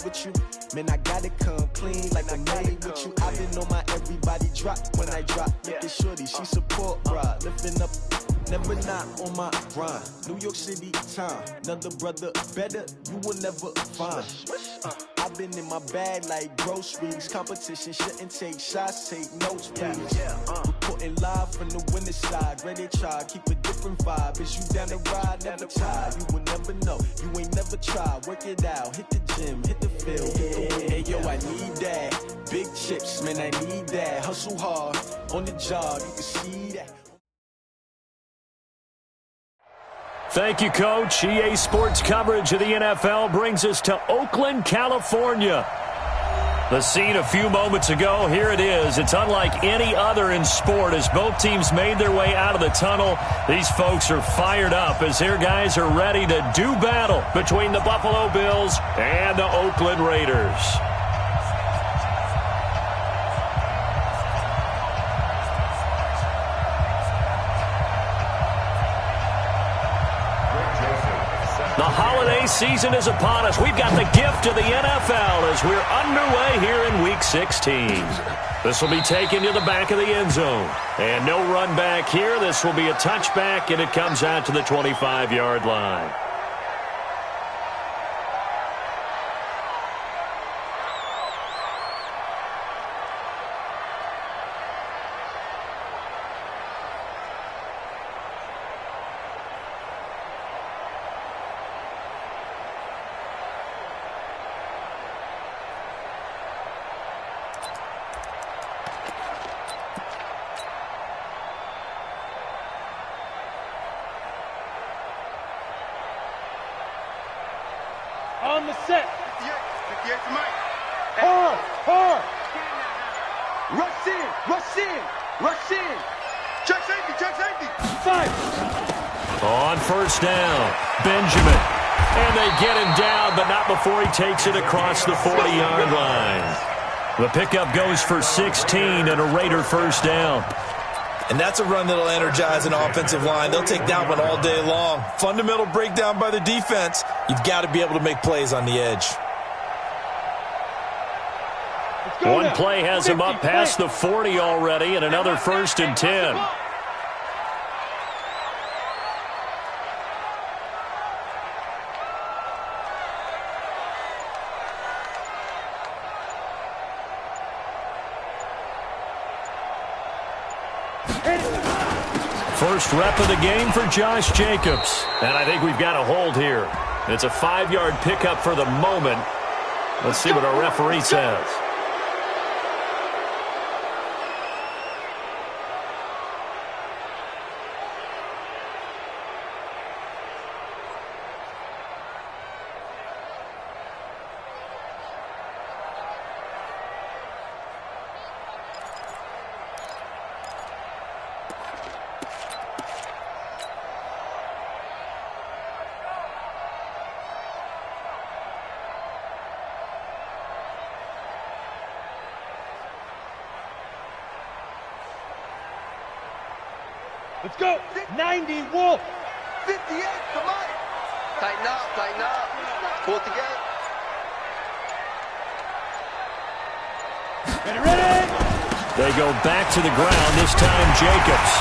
with you. Man, I gotta come clean like I'm made with you. I've been on my everybody drop when I drop. Look at shorty, she support ride, lifting up. Never not on my grind. New York City time. Another brother better, you will never find. I've been in my bag like groceries. Competition shouldn't take shots, take notes, please. Reporting live from the winning side. Ready to try, keep a different vibe. Is you down the ride, never tired. You will never know, you ain't never tried. Work it out, hit the gym, hit the field. Hey, yo, I need that. Big chips, man, I need that. Hustle hard, on the job, you can see that. Thank you, Coach. EA Sports coverage of the NFL brings us to Oakland, California. The scene a few moments ago, here it is. It's unlike any other in sport as both teams made their way out of the tunnel. These folks are fired up as their guys are ready to do battle between the Buffalo Bills and the Oakland Raiders. The holiday season is upon us. We've got the gift of the NFL as we're underway here in Week 16. This will be taken to the back of the end zone. And no run back here. This will be a touchback, and it comes out to the 25-yard line. On the set. 58 to Mike. Hard. Rush in. Check safety. 5. On first down, Benjamin. And they get him down, but not before he takes it across the 40-yard line. The pickup goes for 16 and a Raider first down. And that's a run that'll energize an offensive line. They'll take that one all day long. Fundamental breakdown by the defense. You've got to be able to make plays on the edge. One play has him up past the 40 already, and another 1st and 10. First rep of the game for Josh Jacobs. And I think we've got a hold here. It's a 5-yard pickup for the moment. Let's see what our referee says. Let's go. 90, Wolf. 58 to Mike. Tighten up. Pull it together. Ready. They go back to the ground, this time Jacobs.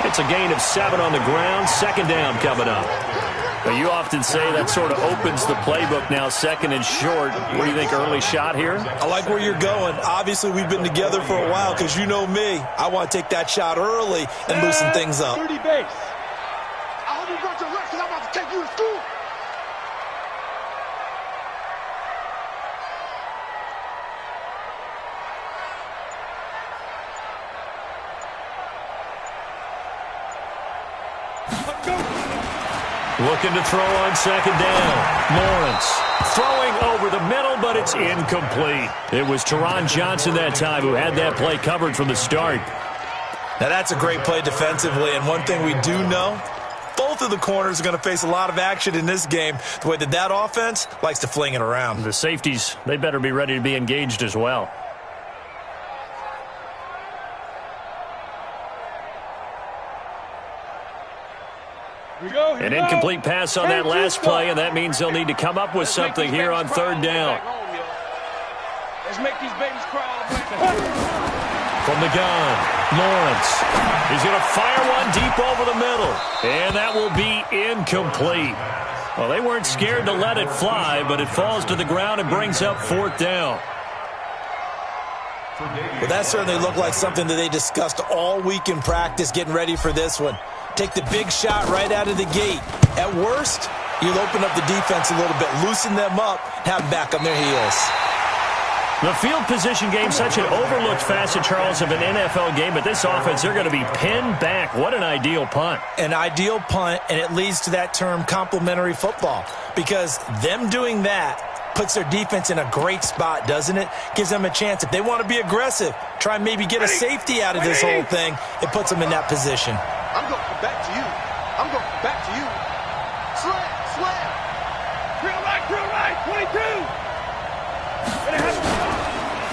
It's a gain of 7 on the ground, 2nd down coming up. But you often say that sort of opens the playbook now, 2nd and short. What do you think, early shot here? I like where you're going. Obviously, we've been together for a while because you know me. I want to take that shot early and loosen things up. 30 base. I hope you got your rest because I'm about to take you to school. Looking to throw on 2nd down. Lawrence throwing over the middle, but it's incomplete. It was Teron Johnson that time who had that play covered from the start. Now, that's a great play defensively, and one thing we do know, both of the corners are going to face a lot of action in this game, the way that offense likes to fling it around. The safeties, they better be ready to be engaged as well. We go. An incomplete pass on that last play, and that means they'll need to come up with something here on third down. Let's make these babies cry. From the gun, Lawrence. He's going to fire one deep over the middle, and that will be incomplete. Well, they weren't scared to let it fly, but it falls to the ground and brings up fourth down. Well, that certainly looked like something that they discussed all week in practice, getting ready for this one. Take the big shot right out of the gate. At worst, you'll open up the defense a little bit, loosen them up, have them back on their heels. The field position game, such an overlooked facet, Charles, of an NFL game, but this offense, they're going to be pinned back. What an ideal punt. An ideal punt, and it leads to that term complementary football, because them doing that puts their defense in a great spot, doesn't it? Gives them a chance. If they want to be aggressive, try and maybe get a safety out of this whole thing, it puts them in that position. I'm going back to you. I'm going back to you. Slam, slam. Real right, 22.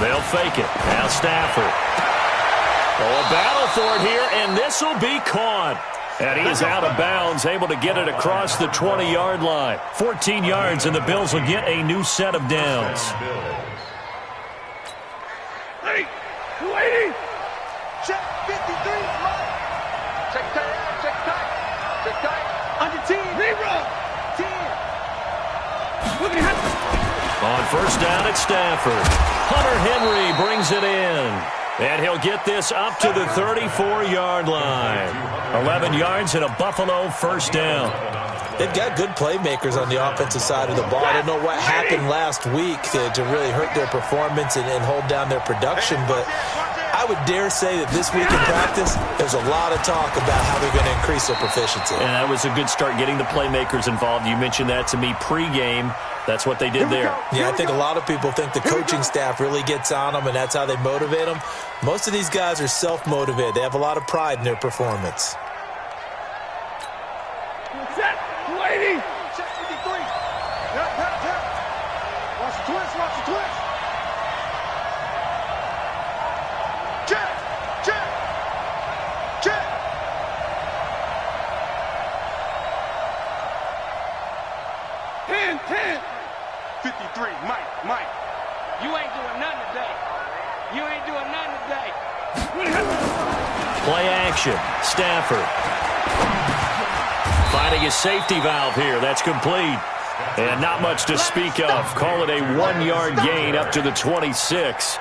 They'll fake it. Now Stafford. Oh, a battle for it here, and this will be caught. And he is out of bounds, able to get it across the 20-yard line. 14 yards, and the Bills will get a new set of downs. Ready, 280. Check 53, Mike. Check tight, check tight. Check tight. Under 10. Rerun. 10. Look at him. On first down, it's Stafford. Hunter Henry brings it in. And he'll get this up to the 34-yard line. 11 yards and a Buffalo first down. They've got good playmakers on the offensive side of the ball. I don't know what happened last week to really hurt their performance and hold down their production, but I would dare say that this week in practice, there's a lot of talk about how they're going to increase their proficiency. And that was a good start, getting the playmakers involved. You mentioned that to me pregame. That's what they did there. Yeah, I think a lot of people think the coaching staff really gets on them, and that's how they motivate them. Most of these guys are self-motivated. They have a lot of pride in their performance. Set, 280. Check 53. Yep. Watch the twist, watch the twist. Check. 10. 53, Mike. You ain't doing nothing today. Play action. Stafford. Finding a safety valve here. That's complete. And not much to speak of. Call it a 1-yard gain up to the 26.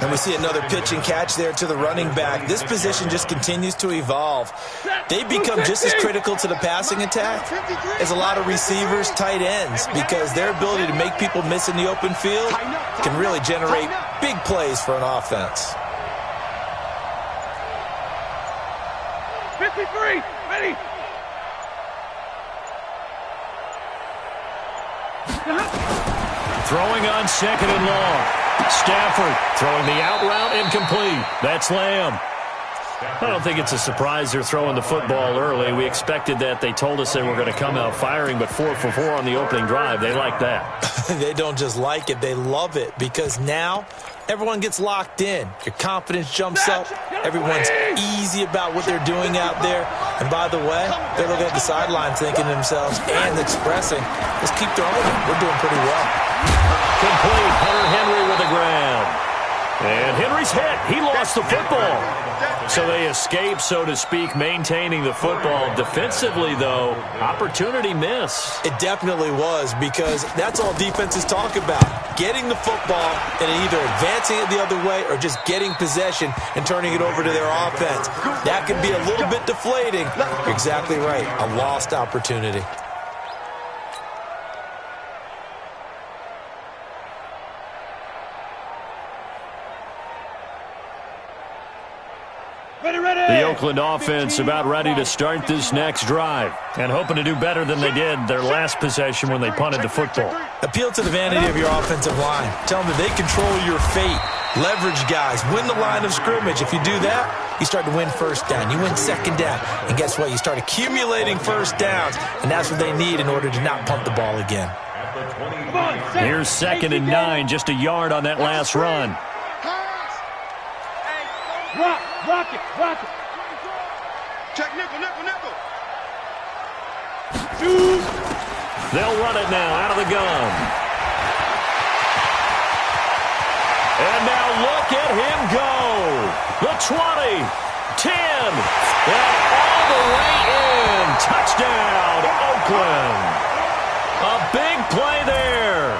And we see another pitch and catch there to the running back. This position just continues to evolve. They become just as critical to the passing attack as a lot of receivers, tight ends, because their ability to make people miss in the open field can really generate big plays for an offense. 53, ready. Throwing on second and long. Stafford throwing the out route, incomplete. That's Lamb. I don't think it's a surprise they're throwing the football early. We expected that. They told us they were going to come out firing, but 4 for 4 on the opening drive. They like that. They don't just like it, they love it, because now everyone gets locked in. Your confidence jumps up. Everyone's easy about what they're doing out there. And by the way, they're looking at the sideline thinking to themselves and expressing, let's keep throwing it. We're doing pretty well. Complete. Hunter Henry with the grab. And Henry's hit. He lost the football. So they escape, so to speak, maintaining the football. Defensively, though, opportunity miss. It definitely was, because that's all defenses talk about. Getting the football and either advancing it the other way or just getting possession and turning it over to their offense. That can be a little bit deflating. You're exactly right. A lost opportunity. The Oakland offense about ready to start this next drive and hoping to do better than they did their last possession when they punted the football. Appeal to the vanity of your offensive line. Tell them that they control your fate. Leverage guys. Win the line of scrimmage. If you do that, you start to win first down. You win second down. And guess what? You start accumulating first downs, and that's what they need in order to not punt the ball again. Here's 2nd and 9, just a yard on that last run. Rock it. Check nickel. They'll run it now out of the gun. And now look at him go. The 20, 10, and all the way in. Touchdown, Oakland. A big play there.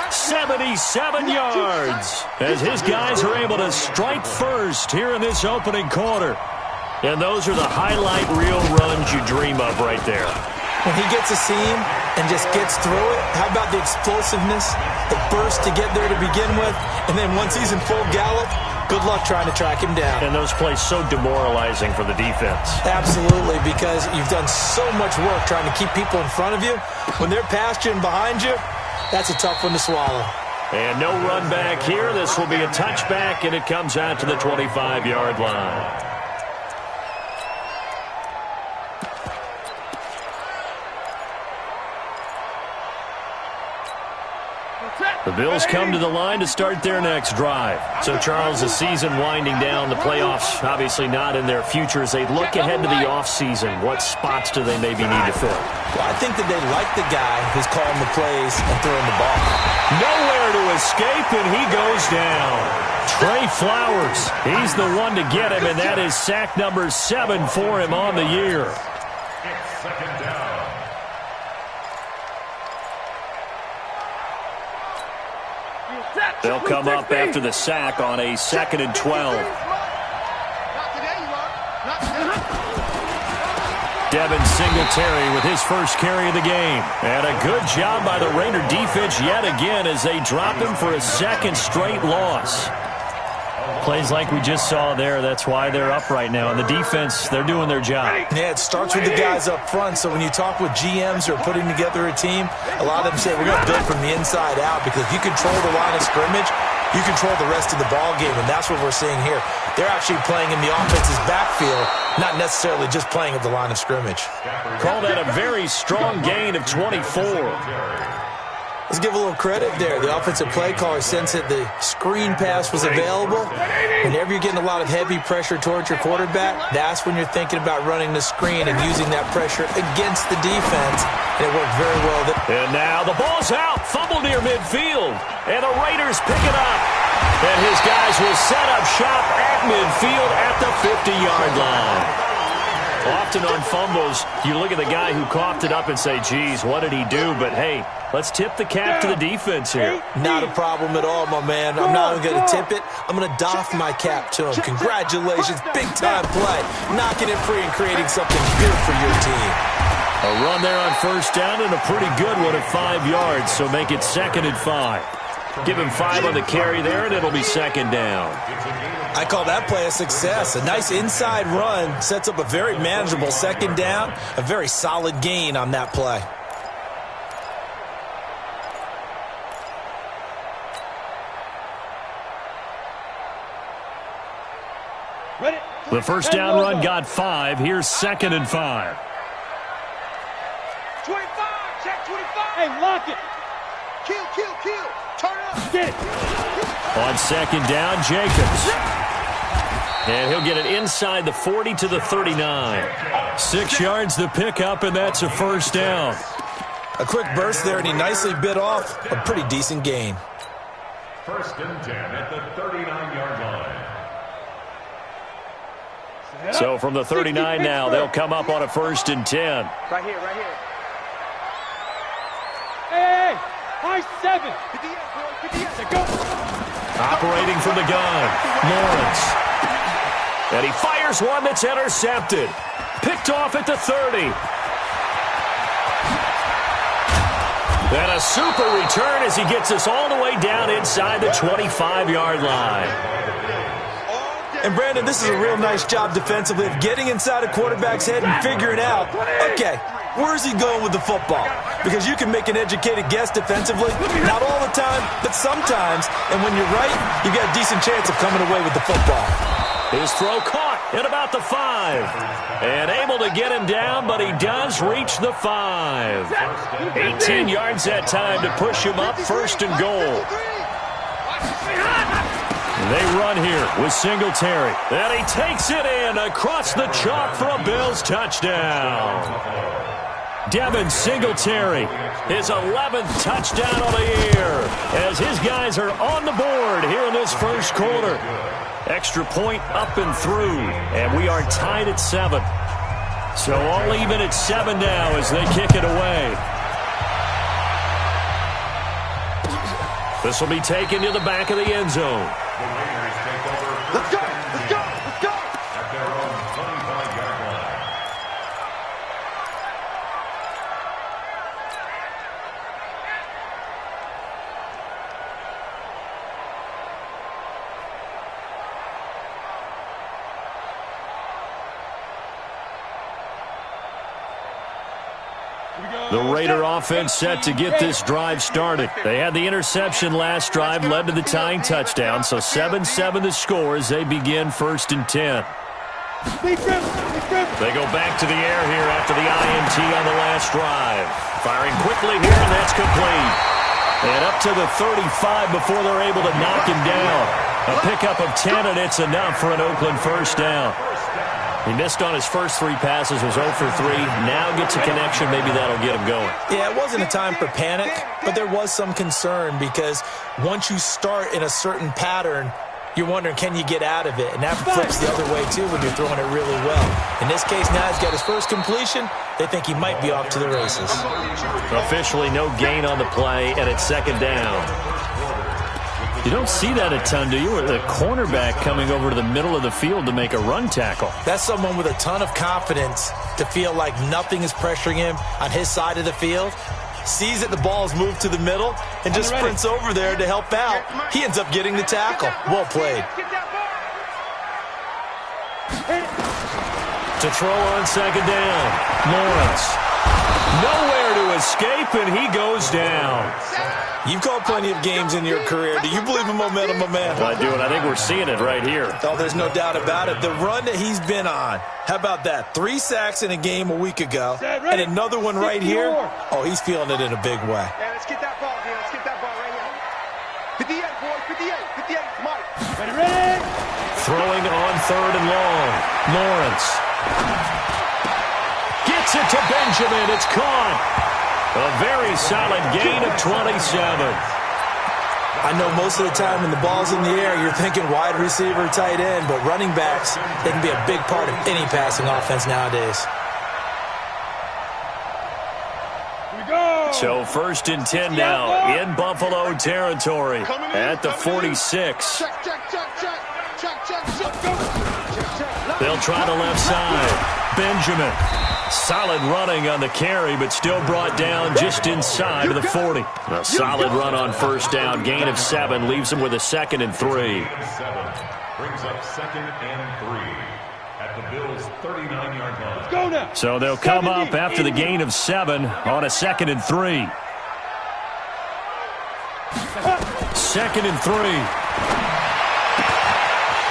77 yards as his guys are able to strike first here in this opening quarter. And those are the highlight reel runs you dream of right there. When he gets a seam and just gets through it, how about the explosiveness, the burst to get there to begin with, and then once he's in full gallop, good luck trying to track him down. And those plays so demoralizing for the defense. Absolutely, because you've done so much work trying to keep people in front of you. When they're past you and behind you, that's a tough one to swallow. And no run back here. This will be a touchback, and it comes out to the 25-yard line. The Bills come to the line to start their next drive. So, Charles, the season winding down, the playoffs obviously not in their future. As they look ahead to the offseason, what spots do they maybe need to fill? Well, I think that they like the guy who's calling the plays and throwing the ball. Nowhere to escape, and he goes down. Trey Flowers, he's the one to get him, and that is sack number 7 for him on the year. It's second down. They'll come up after the sack on a 2nd and 12. Devin Singletary with his first carry of the game. And a good job by the Raider defense yet again as they drop him for a second straight loss. Plays like we just saw there, that's why they're up right now. And the defense, they're doing their job. Yeah, it starts with the guys up front. So when you talk with GMs who are putting together a team, a lot of them say, we're going to build from the inside out, because if you control the line of scrimmage, you control the rest of the ball game, and that's what we're seeing here. They're actually playing in the offense's backfield, not necessarily just playing at the line of scrimmage. Call that a very strong gain of 24. Let's give a little credit there. The offensive play caller sensed that the screen pass was available. Whenever you're getting a lot of heavy pressure towards your quarterback, that's when you're thinking about running the screen and using that pressure against the defense. And it worked very well. And now the ball's out. Fumble near midfield. And the Raiders pick it up. And his guys will set up shop at midfield at the 50-yard line. Often on fumbles, you look at the guy who coughed it up and say, geez, what did he do? But, hey, let's tip the cap to the defense here. Not a problem at all, my man. I'm not even going to tip it. I'm going to doff my cap to him. Congratulations. Big-time play. Knocking it free and creating something good for your team. A run there on first down and a pretty good one at 5 yards, so make it 2nd and 5. Give him 5 on the carry there, and it'll be 2nd down. I call that play a success. A nice inside run sets up a very manageable 2nd down. A very solid gain on that play. The first down run got 5. Here's 2nd and 5. 25, check 25. Hey, lock it. Kill. Turn up. Get it. On 2nd down, Jacobs. And he'll get it inside the 40 to the 39. 6 yards the pickup, and that's a first down. A quick burst there, and he nicely bit off a pretty decent gain. 1st and 10 at the 39-yard line. So from the 39 now, they'll come up on a 1st and 10. Right here. Hey, high 7. Go. Operating from the gun, Lawrence. And he fires one that's intercepted. Picked off at the 30. And a super return as he gets us all the way down inside the 25-yard line. And, Brandon, this is a real nice job defensively of getting inside a quarterback's head and figuring out, okay, where's he going with the football? Because you can make an educated guess defensively, not all the time, but sometimes. And when you're right, you got a decent chance of coming away with the football. His throw caught at about the 5. And able to get him down, but he does reach the 5. 18 yards that time to push him up, 1st and goal. They run here with Singletary. And he takes it in across the chalk for a Bills touchdown. Devin Singletary, his 11th touchdown of the year, as his guys are on the board here in this first quarter. Extra point up and through, and we are tied at 7. So all even at 7 now as they kick it away. This will be taken to the back of the end zone. Let's go! Let's go! Let's go! At their own 25-yard line. The Raider offense set to get this drive started. They had the interception last drive, led to the tying touchdown, so 7-7 the score as they begin 1st and 10. They go back to the air here after the INT on the last drive. Firing quickly here, and that's complete. And up to the 35 before they're able to knock him down. A pickup of 10, and it's enough for an Oakland first down. He missed on his first 3 passes, was 0 for 3. Now gets a connection. Maybe that'll get him going. Yeah, it wasn't a time for panic, but there was some concern because once you start in a certain pattern, you're wondering, can you get out of it? And that flips the other way, too, when you're throwing it really well. In this case, now he's got his first completion. They think he might be off to the races. Officially no gain on the play, and it's 2nd down. You don't see that a ton, do you? Or the cornerback coming over to the middle of the field to make a run tackle. That's someone with a ton of confidence to feel like nothing is pressuring him on his side of the field. Sees that the ball is moved to the middle and just sprints over there to help out. He ends up getting the tackle. Well played. To throw on 2nd down. Lawrence. Nowhere to escape, and he goes down. You've called plenty of games in your career. Do you believe in momentum, my man? I do, and I think we're seeing it right here. Oh, there's no doubt about it. The run that he's been on. How about that? 3 sacks in a game a week ago. And another one right here. Oh, he's feeling it in a big way. Yeah, let's get that ball here. Let's get that ball right here. 58, boys. 58. 58. Mike. Ready? Throwing on 3rd and long. Lawrence. Gets it to Benjamin. It's caught. A very solid gain of 27. I know most of the time when the ball's in the air, you're thinking wide receiver, tight end, but running backs, they can be a big part of any passing offense nowadays. Here we go. So 1st and 10 now in Buffalo territory at the 46. Check, check, check, check. Check, check, check. Go. Check, check. They'll try the left side. Benjamin. Solid running on the carry, but still brought down just inside of the 40. A solid run on 1st down. Gain of 7 leaves him with a 2nd and 3. 7 brings up 2nd and 3 at the Bills' 39-yard line. Let's go now. So they'll come up after the gain of 7 on a 2nd and 3. 2nd and 3.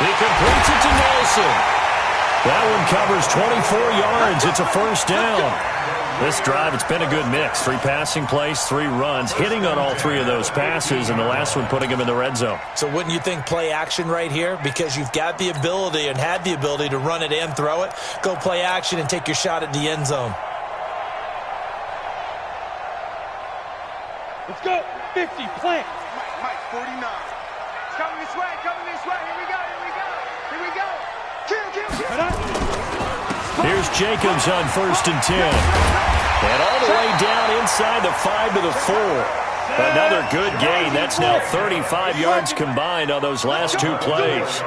He completes it to Nelson. That one covers 24 yards. It's a first down. This drive, it's been a good mix. 3 passing plays, 3 runs, hitting on all 3 of those passes, and the last one putting him in the red zone. So wouldn't you think play action right here? Because you've got the ability and had the ability to run it and throw it. Go play action and take your shot at the end zone. Let's go. 50. Plant. Mike, 49. It's coming this way. Coming this way. Here we go. Here we go. Here we go. Kill. Here's Jacobs on 1st and 10. And all the way down inside the 5 to the 4. Another good gain. That's now 35 yards combined on those last 2 plays.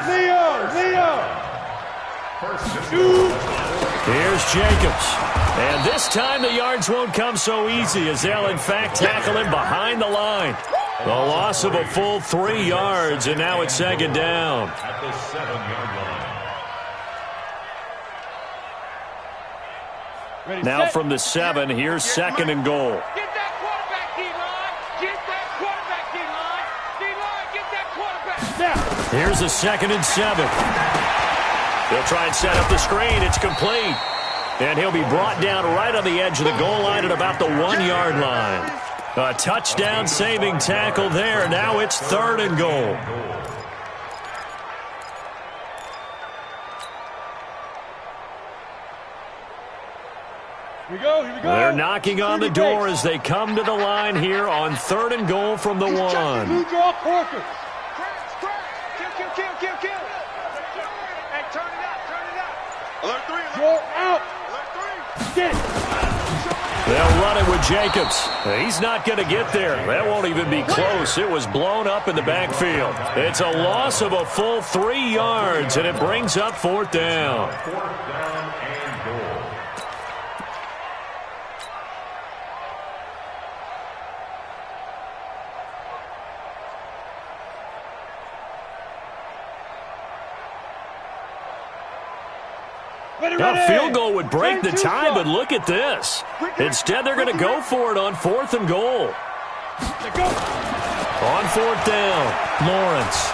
Leo. Here's Jacobs. And this time the yards won't come so easy as they'll in fact tackle him behind the line. The loss of a full 3 yards, and now it's 2nd down. At the 7-yard line. Now from the 7, here's 2nd and goal. Get that quarterback, D-line. Get that quarterback, D-line. D-line, get that quarterback. Now. Here's a 2nd and 7. They'll try and set up the screen. It's complete. And he'll be brought down right on the edge of the goal line at about the 1-yard line. A touchdown-saving tackle there. Now it's 3rd and goal. Here we go. They're knocking on the door as they come to the line here on 3rd and goal from the 1. Blue draw corpus. Kill. Hey, turn it out. Alert 3. Draw out. Alert 3. Get it. They'll run it with Jacobs. He's not going to get there. That won't even be close. It was blown up in the backfield. It's a loss of a full 3 yards, and it brings up 4th down. 4th down and goal. A field goal would break the tie, but look at this. Instead, they're going to go for it on 4th and goal. On 4th down, Lawrence.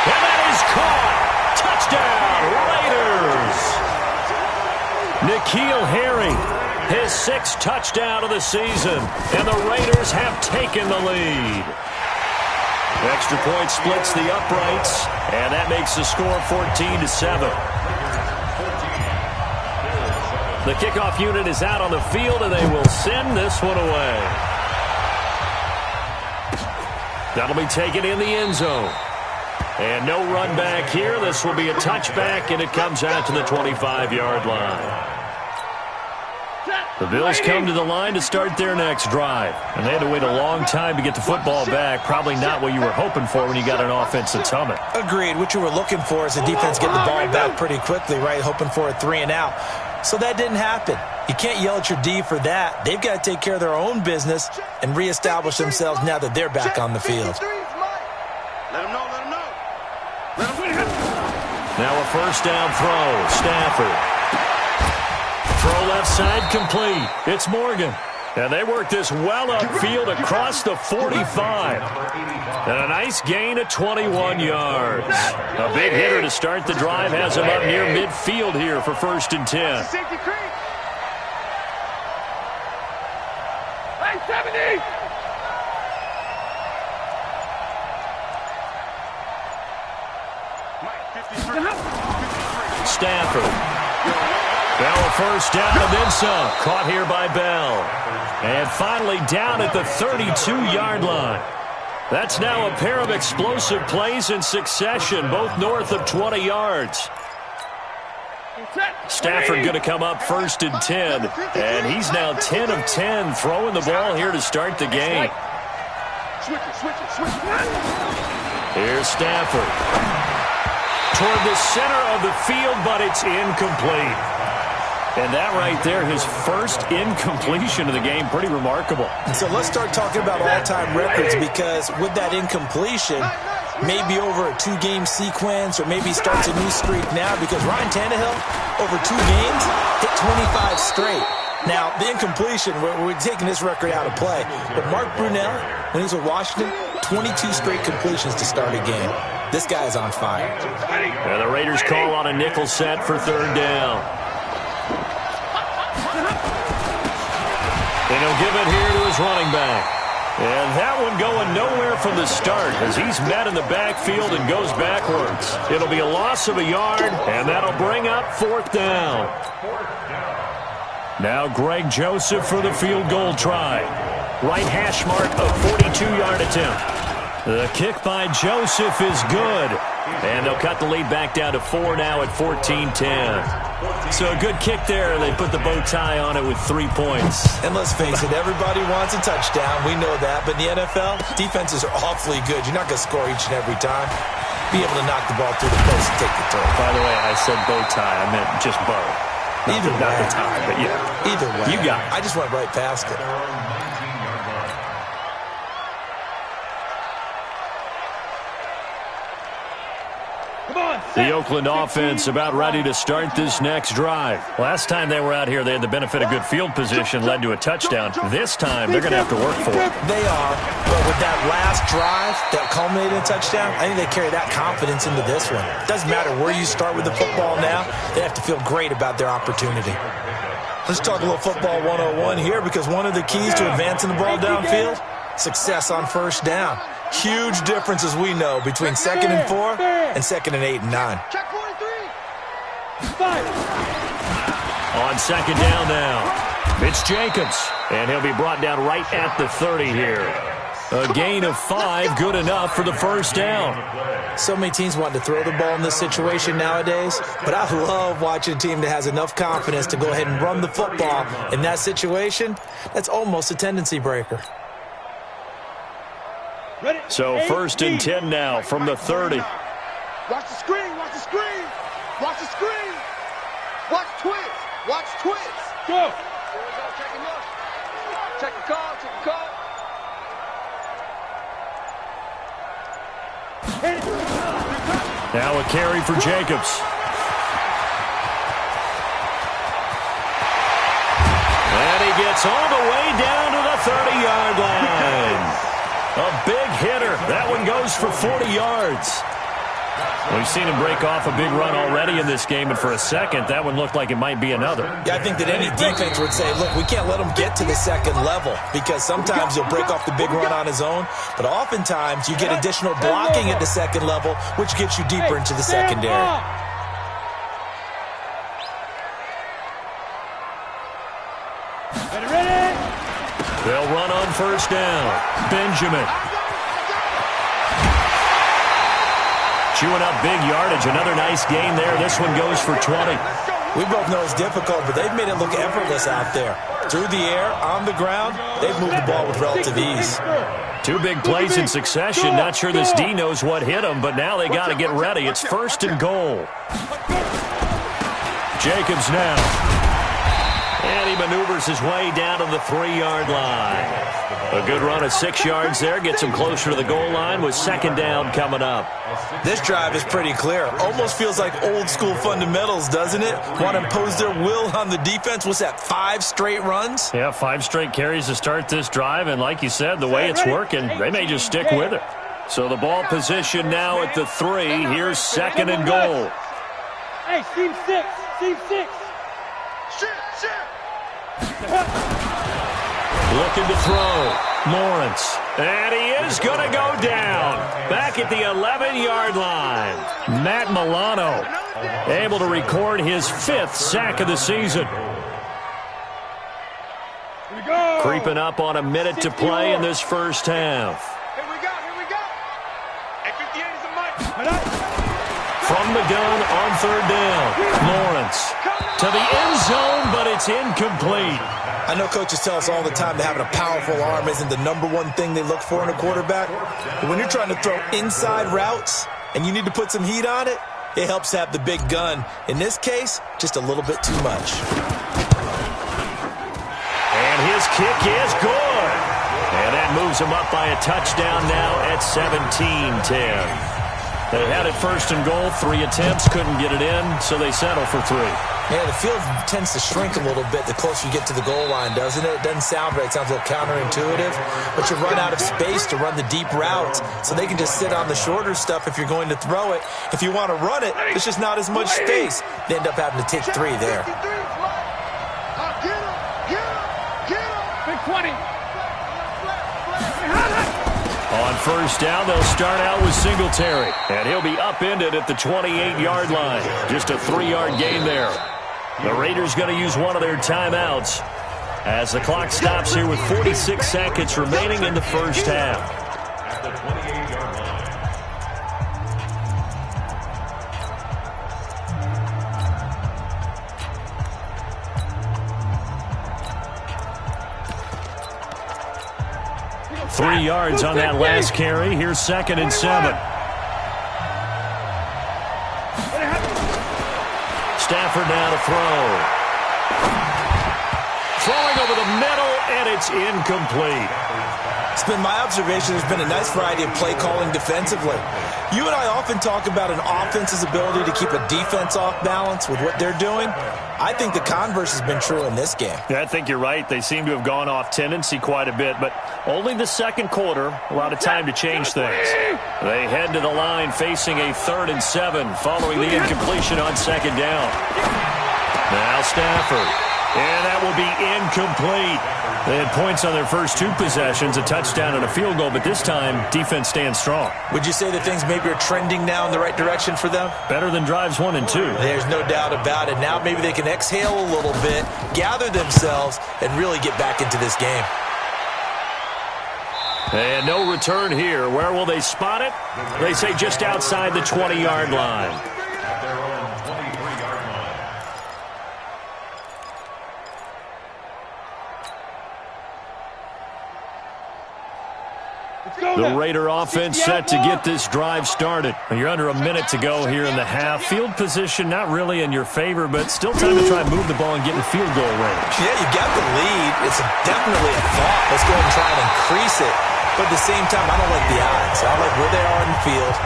And that is caught. Touchdown, Raiders. N'Keal Harry, his 6th touchdown of the season, and the Raiders have taken the lead. Extra point splits the uprights, and that makes the score 14-7. The kickoff unit is out on the field, and they will send this one away. That'll be taken in the end zone. And no run back here. This will be a touchback, and it comes out to the 25-yard line. The Bills come to the line to start their next drive. And they had to wait a long time to get the football back. Probably not what you were hoping for when you got an offense that's humming. Agreed. What you were looking for is the defense getting the ball back pretty quickly, right? Hoping for a 3 and out. So that didn't happen. You can't yell at your D for that. They've got to take care of their own business and reestablish themselves now that they're back on the field. Let them know. Now a first down throw. Stafford. Throw left side complete. It's Morgan. And they work this well upfield across the 45. And a nice gain of 21 yards. A big hitter to start the drive has him up near midfield here for 1st and 10. Hey, 70! Stafford. Bell a first down and then some. Caught here by Bell. And finally down at the 32-yard line. That's now a pair of explosive plays in succession, both north of 20 yards. Stafford going to come up 1st and 10. And he's now 10 of 10 throwing the ball here to start the game. Here's Stafford. Toward the center of the field, but it's incomplete. And that right there, his first incompletion of the game, pretty remarkable. So let's start talking about all-time records, because with that incompletion, maybe over a 2-game sequence, or maybe starts a new streak now, because Ryan Tannehill, over 2 games, hit 25 straight. Now, the incompletion, we're taking this record out of play. But Mark Brunell, when he was with Washington, 22 straight completions to start a game. This guy is on fire. And the Raiders call on a nickel set for 3rd down. And he'll give it here to his running back. And that one going nowhere from the start as he's met in the backfield and goes backwards. It'll be a loss of a yard, and that'll bring up 4th down. Now Greg Joseph for the field goal try. Right hash mark, a 42-yard attempt. The kick by Joseph is good. And they'll cut the lead back down to 4 now at 14-10. So a good kick there. They put the bow tie on it with 3 points. And let's face it, everybody wants a touchdown. We know that. But in the NFL, defenses are awfully good. You're not going to score each and every time. Be able to knock the ball through the post and take the throw. By the way, I said bow tie. I meant just bow. Either way. Not the tie, but yeah. Either way. You got it. I just went right past it. The Oakland offense about ready to start this next drive. Last time they were out here, they had the benefit of good field position, led to a touchdown. This time, they're going to have to work for it. They are, but with that last drive that culminated in a touchdown, I think they carry that confidence into this one. It doesn't matter where you start with the football now. They have to feel great about their opportunity. Let's talk a little football 101 here, because one of the keys to advancing the ball downfield, success on 1st down. Huge difference, as we know, between 2nd and 4 and 2nd and 8 and 9. Check 43. 5. On second down now, it's Jacobs, and he'll be brought down right at the 30 here. A gain of 5, good enough for the first down. So many teams want to throw the ball in this situation nowadays, but I love watching a team that has enough confidence to go ahead and run the football. In that situation, that's almost a tendency breaker. So first and 10 now from the 30. Watch the screen, watch the screen, watch the screen. Watch twist, watch twist. Go. Here we go, check him up. Check the call, check the call. Now a carry for Jacobs. And he gets all the way down to the 30-yard line. A big hitter. That one goes for 40 yards. We've seen him break off a big run already in this game, and for a second, that one looked like it might be another. Yeah, I think that any defense would say, look, we can't let him get to the second level, because sometimes he'll break off the big run on his own, but oftentimes you get additional blocking at the second level, which gets you deeper into the secondary. They'll run on first down. Benjamin. Chewing up big yardage. Another nice gain there. This one goes for 20. We both know it's difficult, but they've made it look effortless out there. Through the air, on the ground, they've moved the ball with relative ease. 2 big plays in succession. Not sure this D knows what hit him, but now they got to get ready. It's first and goal. Jacobs now. And he maneuvers his way down to the 3-yard line. A good run of 6 yards there. Gets him closer to the goal line with second down coming up. This drive is pretty clear. Almost feels like old school fundamentals, doesn't it? Want to impose their will on the defense. What's that, 5 straight runs? Yeah, 5 straight carries to start this drive. And like you said, the way it's working, they may just stick with it. So the ball position now at the 3. Here's second and goal. Hey, seam 6. Seam 6. Shit. Looking to throw. Lawrence. And he is going to go down. Back at the 11-yard line. Matt Milano able to record his 5th sack of the season. Creeping up on a minute to play in this first half. Here we go. Hey, 58 is a mic. From the gun on third down. Lawrence to the end zone, but it's incomplete. I know coaches tell us all the time that having a powerful arm isn't the #1 thing they look for in a quarterback. But when you're trying to throw inside routes and you need to put some heat on it, it helps to have the big gun. In this case, just a little bit too much. And his kick is good. And that moves him up by a touchdown now at 17-10. They had it first and goal, 3 attempts, couldn't get it in, so they settle for 3. Yeah, the field tends to shrink a little bit the closer you get to the goal line, doesn't it? It doesn't sound right. It sounds a little counterintuitive. But you run out of space to run the deep routes, so they can just sit on the shorter stuff if you're going to throw it. If you want to run it, there's just not as much space. They end up having to take 3 there. Get him. Big 20. On first down, they'll start out with Singletary. And he'll be upended at the 28-yard line. Just a 3-yard gain there. The Raiders going to use one of their timeouts as the clock stops here with 46 seconds remaining in the first half. At the 28-yard line. 3 yards on that last carry. Here's second and 7. Stafford now to throw. Throwing over the middle, and it's incomplete. It's been my observation there's been a nice variety of play calling defensively. You and I often talk about an offense's ability to keep a defense off balance with what they're doing. I think the converse has been true in this game. Yeah, I think you're right. They seem to have gone off tendency quite a bit, but only the second quarter, a lot of time to change things. They head to the line facing a 3rd and 7 following the incompletion on second down. Now Stafford And that will be incomplete. They had points on their first 2 possessions, a touchdown and a field goal, but this time, defense stands strong. Would you say that things maybe are trending now in the right direction for them? Better than drives 1 and 2. There's no doubt about it. Now maybe they can exhale a little bit, gather themselves, and really get back into this game. And no return here. Where will they spot it? They say just outside the 20-yard line. At their own 23-yard line. The Raider offense set to get this drive started. You're under a minute to go here in the half. Field position not really in your favor, but still time to try and move the ball and get in field goal range. Yeah, you've got the lead. It's definitely a thought. Let's go ahead and try and increase it. But at the same time, I don't like the odds. I like where they are in the field.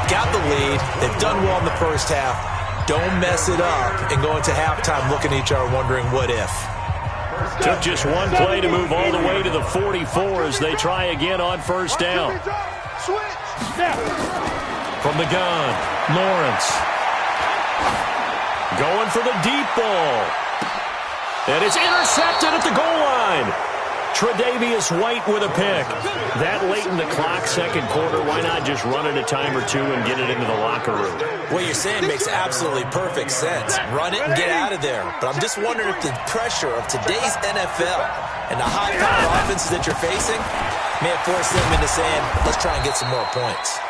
Got the lead. They've done well in the first half. Don't mess it up and go into halftime looking at each other wondering what if. Took just 1 play to move all the way to the 44 as they try again on first down. From the gun, Lawrence. Going for the deep ball. And it's intercepted at the goal line. Tre'Davious White with a pick. That late in the clock, second quarter, why not just run it a time or 2 and get it into the locker room? What you're saying makes absolutely perfect sense. Run it and get out of there. But I'm just wondering if the pressure of today's NFL and the high-powered offenses that you're facing may have forced them into saying, let's try and get some more points.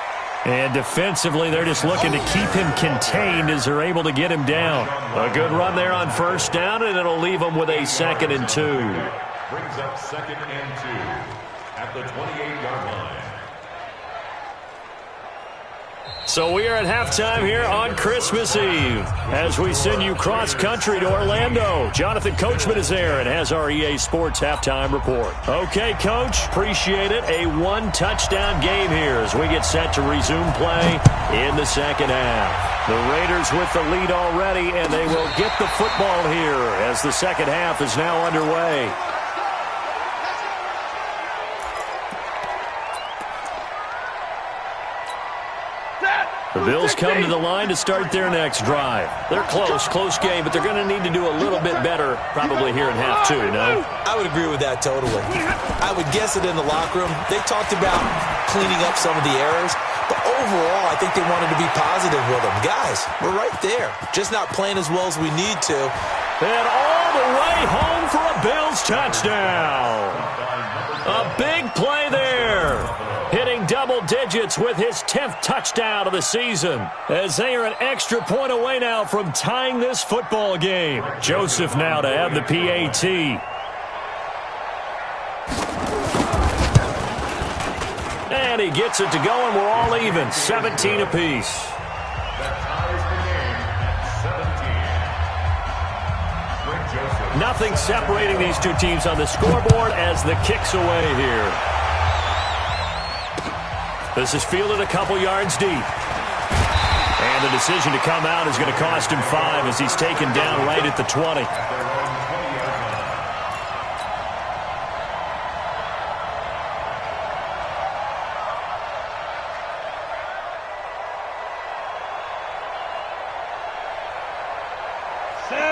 And defensively, they're just looking to keep him contained as they're able to get him down. A good run there on first down, and it'll leave them with a 2nd and 2. Brings up 2nd and 2 at the 28-yard line. So we are at halftime here on Christmas Eve as we send you cross-country to Orlando. Jonathan Coachman is there and has our EA Sports halftime report. Okay, Coach, appreciate it. A 1-touchdown game here as we get set to resume play in the second half. The Raiders with the lead already, and they will get the football here as the second half is now underway. The Bills come to the line to start their next drive. They're close game, but they're going to need to do a little bit better probably here in half 2, no? I would agree with that totally. I would guess it in the locker room. They talked about cleaning up some of the errors, but overall, I think they wanted to be positive with them. Guys, we're right there, just not playing as well as we need to. And all the way home for a Bills touchdown. A big play there. Hitting double digits with his 10th touchdown of the season. As they are an extra point away now from tying this football game. Joseph now to have the PAT. And he gets it to go, and we're all even. 17 apiece. That ties the game at 17. Nothing separating these two teams on the scoreboard as the kick's away here. This is fielded a couple yards deep. And the decision to come out is going to cost him 5 as he's taken down right at the 20.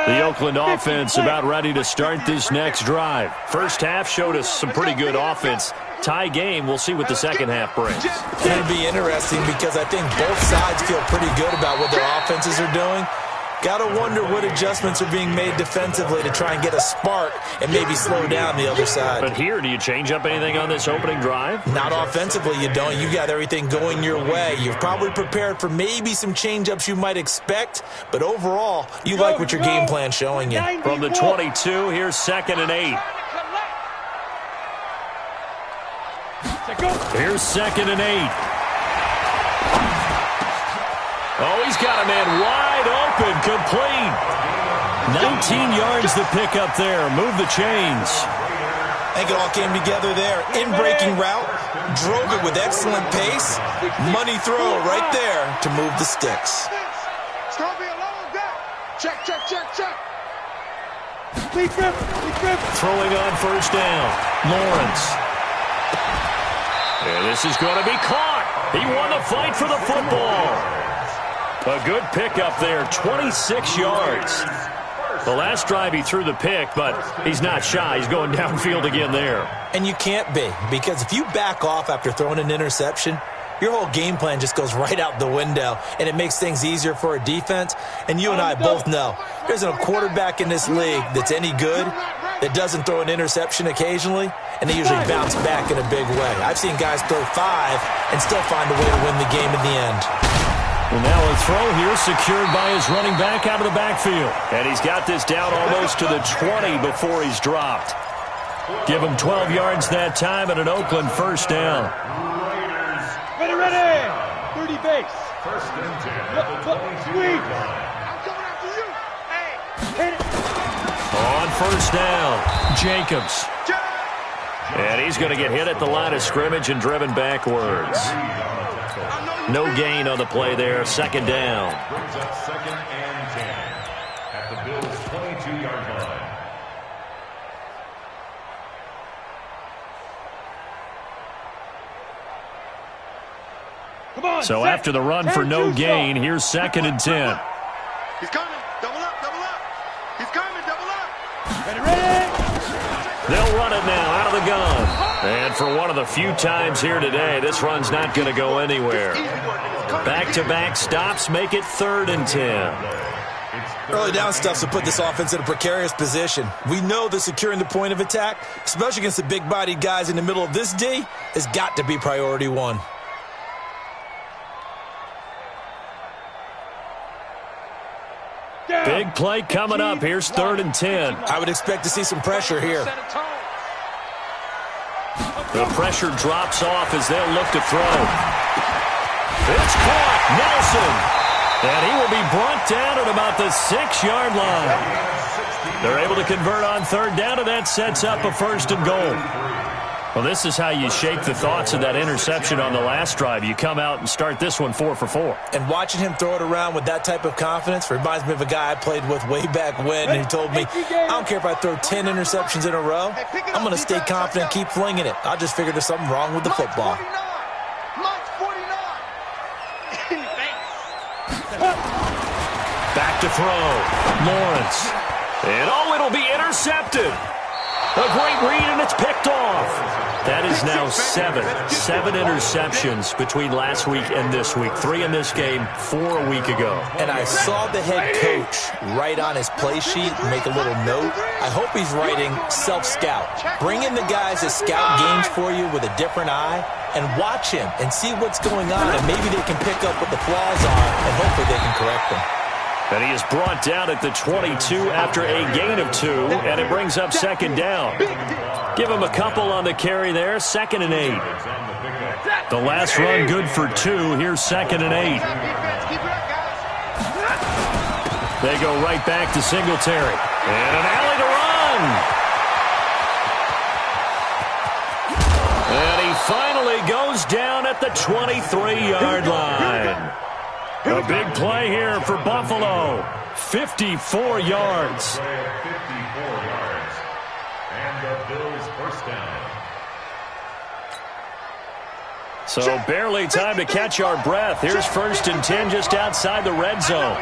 The Oakland offense about ready to start this next drive. First half showed us some pretty good offense. Tie game, we'll see what the second half brings. It'll be interesting because I think both sides feel pretty good about what their offenses are doing. Got to wonder what adjustments are being made defensively to try and get a spark and maybe slow down the other side. But here, do you change up anything on this opening drive? Not offensively, you don't. You got everything going your way. You've probably prepared for maybe some change-ups you might expect, but overall, you like what your game plan's showing you. From the 22, here's 2nd and 8. Here's 2nd and 8. Oh, he's got a man wide open, complete. 19 yards the pick up there. Move the chains. I think it all came together there. In-breaking route, drove it with excellent pace. Money throw right there to move the sticks. It's going to be a long day. Check. Throwing on first down. Lawrence. And this is going to be caught. He won the fight for the football. A good pickup there, 26 yards. The last drive he threw the pick, but he's not shy. He's going downfield again there. And you can't be, because if you back off after throwing an interception, your whole game plan just goes right out the window, and it makes things easier for a defense. And you and I both know there isn't a quarterback in this league that's any good that doesn't throw an interception occasionally, and they usually bounce back in a big way. I've seen guys throw 5 and still find a way to win the game in the end. Well, now a throw here secured by his running back out of the backfield. And he's got this down almost to the 20 before he's dropped. Give him 12 yards that time and an Oakland first down. Ready, ready. 30 base. First and 10. Squeeze. I'm coming after you. Hey. Hit it. On first down, Jacobs. And he's going to get hit at the line of scrimmage and driven backwards. No gain on the play there. Second down. Brings up second and 10 at the Bills' 22-yard line. Come on. So set. after the run for no gain, here's second and 10. He's coming. Double up, double up. He's coming, double up. Ready, ready. They'll run it now out of the gun. And for one of the few times here today, this run's not going to go anywhere. Back-to-back stops make it third and 10. Early down stuffs will put this offense in a precarious position. We know that securing the point of attack, especially against the big-bodied guys in the middle of this D, has got to be priority one. Big play coming up. Here's third and 10. I would expect to see some pressure here. The pressure drops off as they'll look to throw. It's caught. Nelson. And he will be brought down at about the 6-yard line. They're able to convert on third down, and that sets up a first and goal. Well, this is how you shake the thoughts of that interception on the last drive. You come out and start this one 4 for 4. And watching him throw it around with that type of confidence reminds me of a guy I played with way back when who told me, I don't care if I throw 10 interceptions in a row. I'm going to stay confident, keep flinging it. I just figured there's something wrong with the football. March 49. Back to throw. Lawrence. And it'll be intercepted. A great read, and it's picked off. That is now 7 interceptions between last week and this week. 3 in this game, 4 a week ago. And I saw the head coach write on his play sheet, make a little note. I hope he's writing self-scout. Bring in the guys that scout games for you with a different eye and watch him and see what's going on, and maybe they can pick up what the flaws are, and hopefully they can correct them. And he is brought down at the 22 after a gain of 2, and it brings up second down. Give him a couple on the carry there, second and 8. The last run good for 2. Here's second and 8. They go right back to Singletary. And an alley to run. And he finally goes down at the 23-yard line. A big play here for Buffalo. 54 yards. 54 yards. And the Bills first down. So barely time to catch our breath. Here's first and 10 just outside the red zone.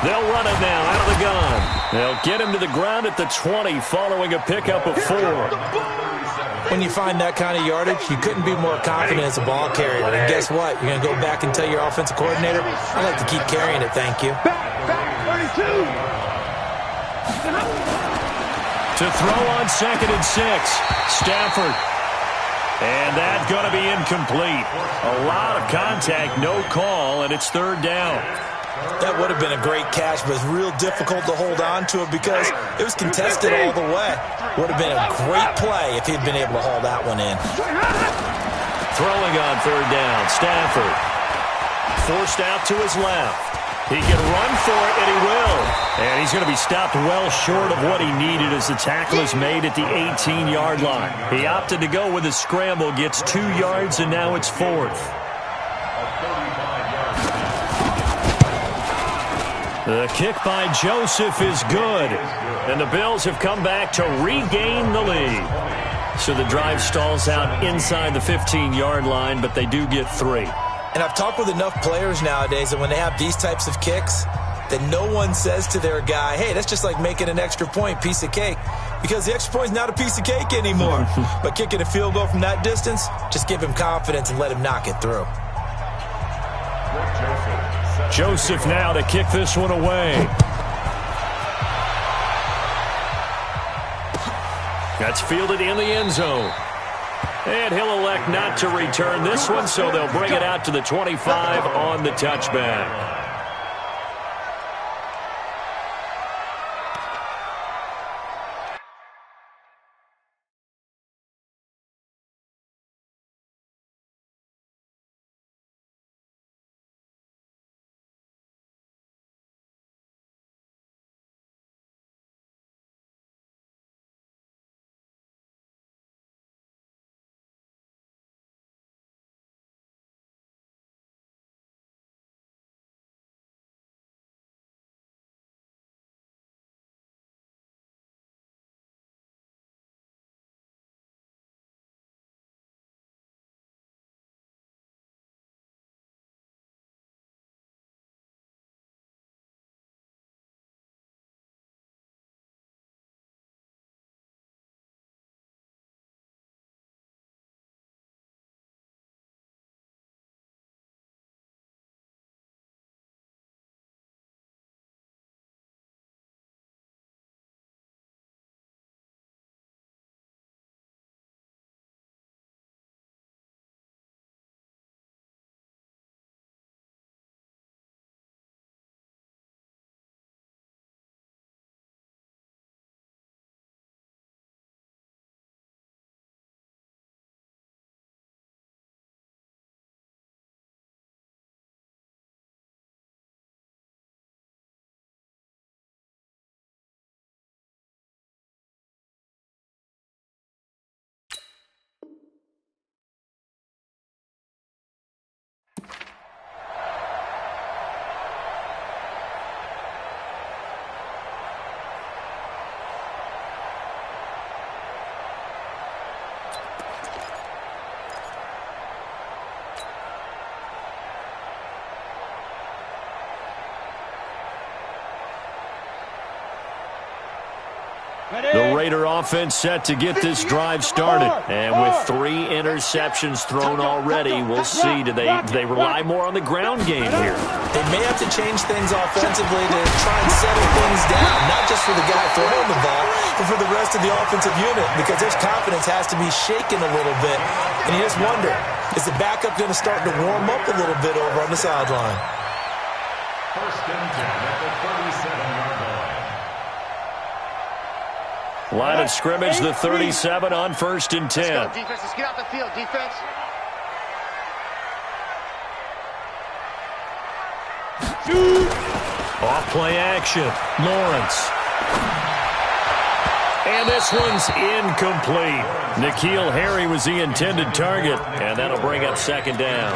They'll run it now out of the gun. They'll get him to the ground at the 20 following a pickup of 4. When you find that kind of yardage, you couldn't be more confident as a ball carrier. And guess what? You're going to go back and tell your offensive coordinator, I'd like to keep carrying it, thank you. Back, 32. To throw on second and 6. Stafford. And that's going to be incomplete. A lot of contact, no call, and it's third down. That would have been a great catch, but it's real difficult to hold on to it because it was contested all the way. Would have been a great play if he'd been able to haul that one in. Throwing on third down, Stafford. Forced out to his left. He can run for it, and he will. And he's going to be stopped well short of what he needed as the tackle is made at the 18-yard line. He opted to go with a scramble, gets 2 yards, and now it's 4th. The kick by Joseph is good. And the Bills have come back to regain the lead. So the drive stalls out inside the 15-yard line, but they do get 3. And I've talked with enough players nowadays that when they have these types of kicks, that no one says to their guy, hey, that's just like making an extra point, piece of cake. Because the extra point is not a piece of cake anymore. But kicking a field goal from that distance, just give him confidence and let him knock it through. Joseph now to kick this one away. That's fielded in the end zone. And he'll elect not to return this one, so they'll bring it out to the 25 on the touchback. The Raider offense set to get this drive started. And with 3 interceptions thrown already, we'll see. Do they rely more on the ground game here? They may have to change things offensively to try and settle things down, not just for the guy throwing the ball, but for the rest of the offensive unit, because their confidence has to be shaken a little bit. And you just wonder, is the backup going to start to warm up a little bit over on the sideline? First and 10 at the 37-yard line. Line of scrimmage, the 37 on first and 10. Let's go, defense. Let's get out the field, defense. Off play action. Lawrence. And this one's incomplete. N'Keal Harry was the intended target, and that'll bring up second down.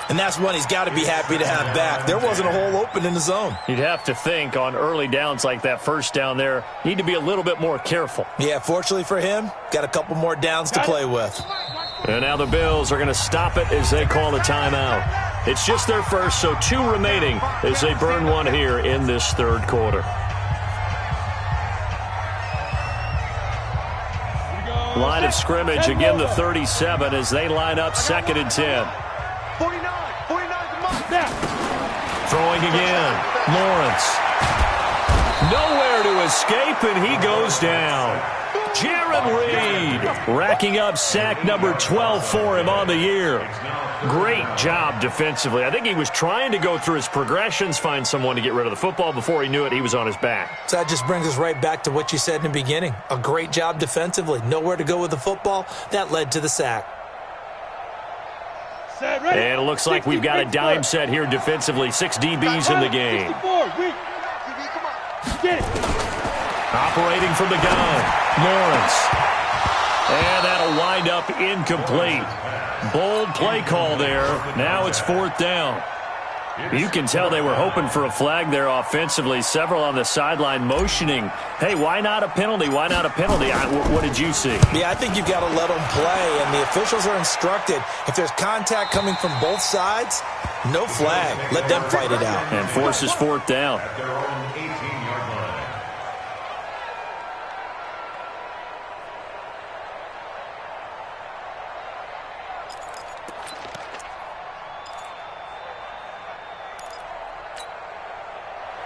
And that's one he's got to be happy to have back. There wasn't a hole open in the zone. You'd have to think on early downs like that first down there, need to be a little bit more careful. Yeah, fortunately for him, got a couple more downs to play with. And now the Bills are going to stop it as they call a timeout. It's just their first, so 2 remaining as they burn one here in this third quarter. Line of scrimmage, again the 37 as they line up second and 10. 49 the mark. Throwing again. Lawrence. Nowhere to escape, and he goes down. Jared Reed racking up sack number 12 for him on the year. Great job defensively. I think he was trying to go through his progressions, find someone to get rid of the football. Before he knew it, he was on his back. So that just brings us right back to what you said in the beginning. A great job defensively. Nowhere to go with the football. That led to the sack. And it looks like we've got a dime set here defensively. 6 DBs in the game. Operating from the gun, Lawrence. And that'll wind up incomplete. Bold play call there. Now it's 4th down. You can tell they were hoping for a flag there offensively. Several on the sideline motioning, hey, why not a penalty? Why not a penalty? What did you see? Yeah, I think you've got to let them play, and the officials are instructed if there's contact coming from both sides, No flag. Let them fight it out. And forces fourth down. At their own 18-yard line.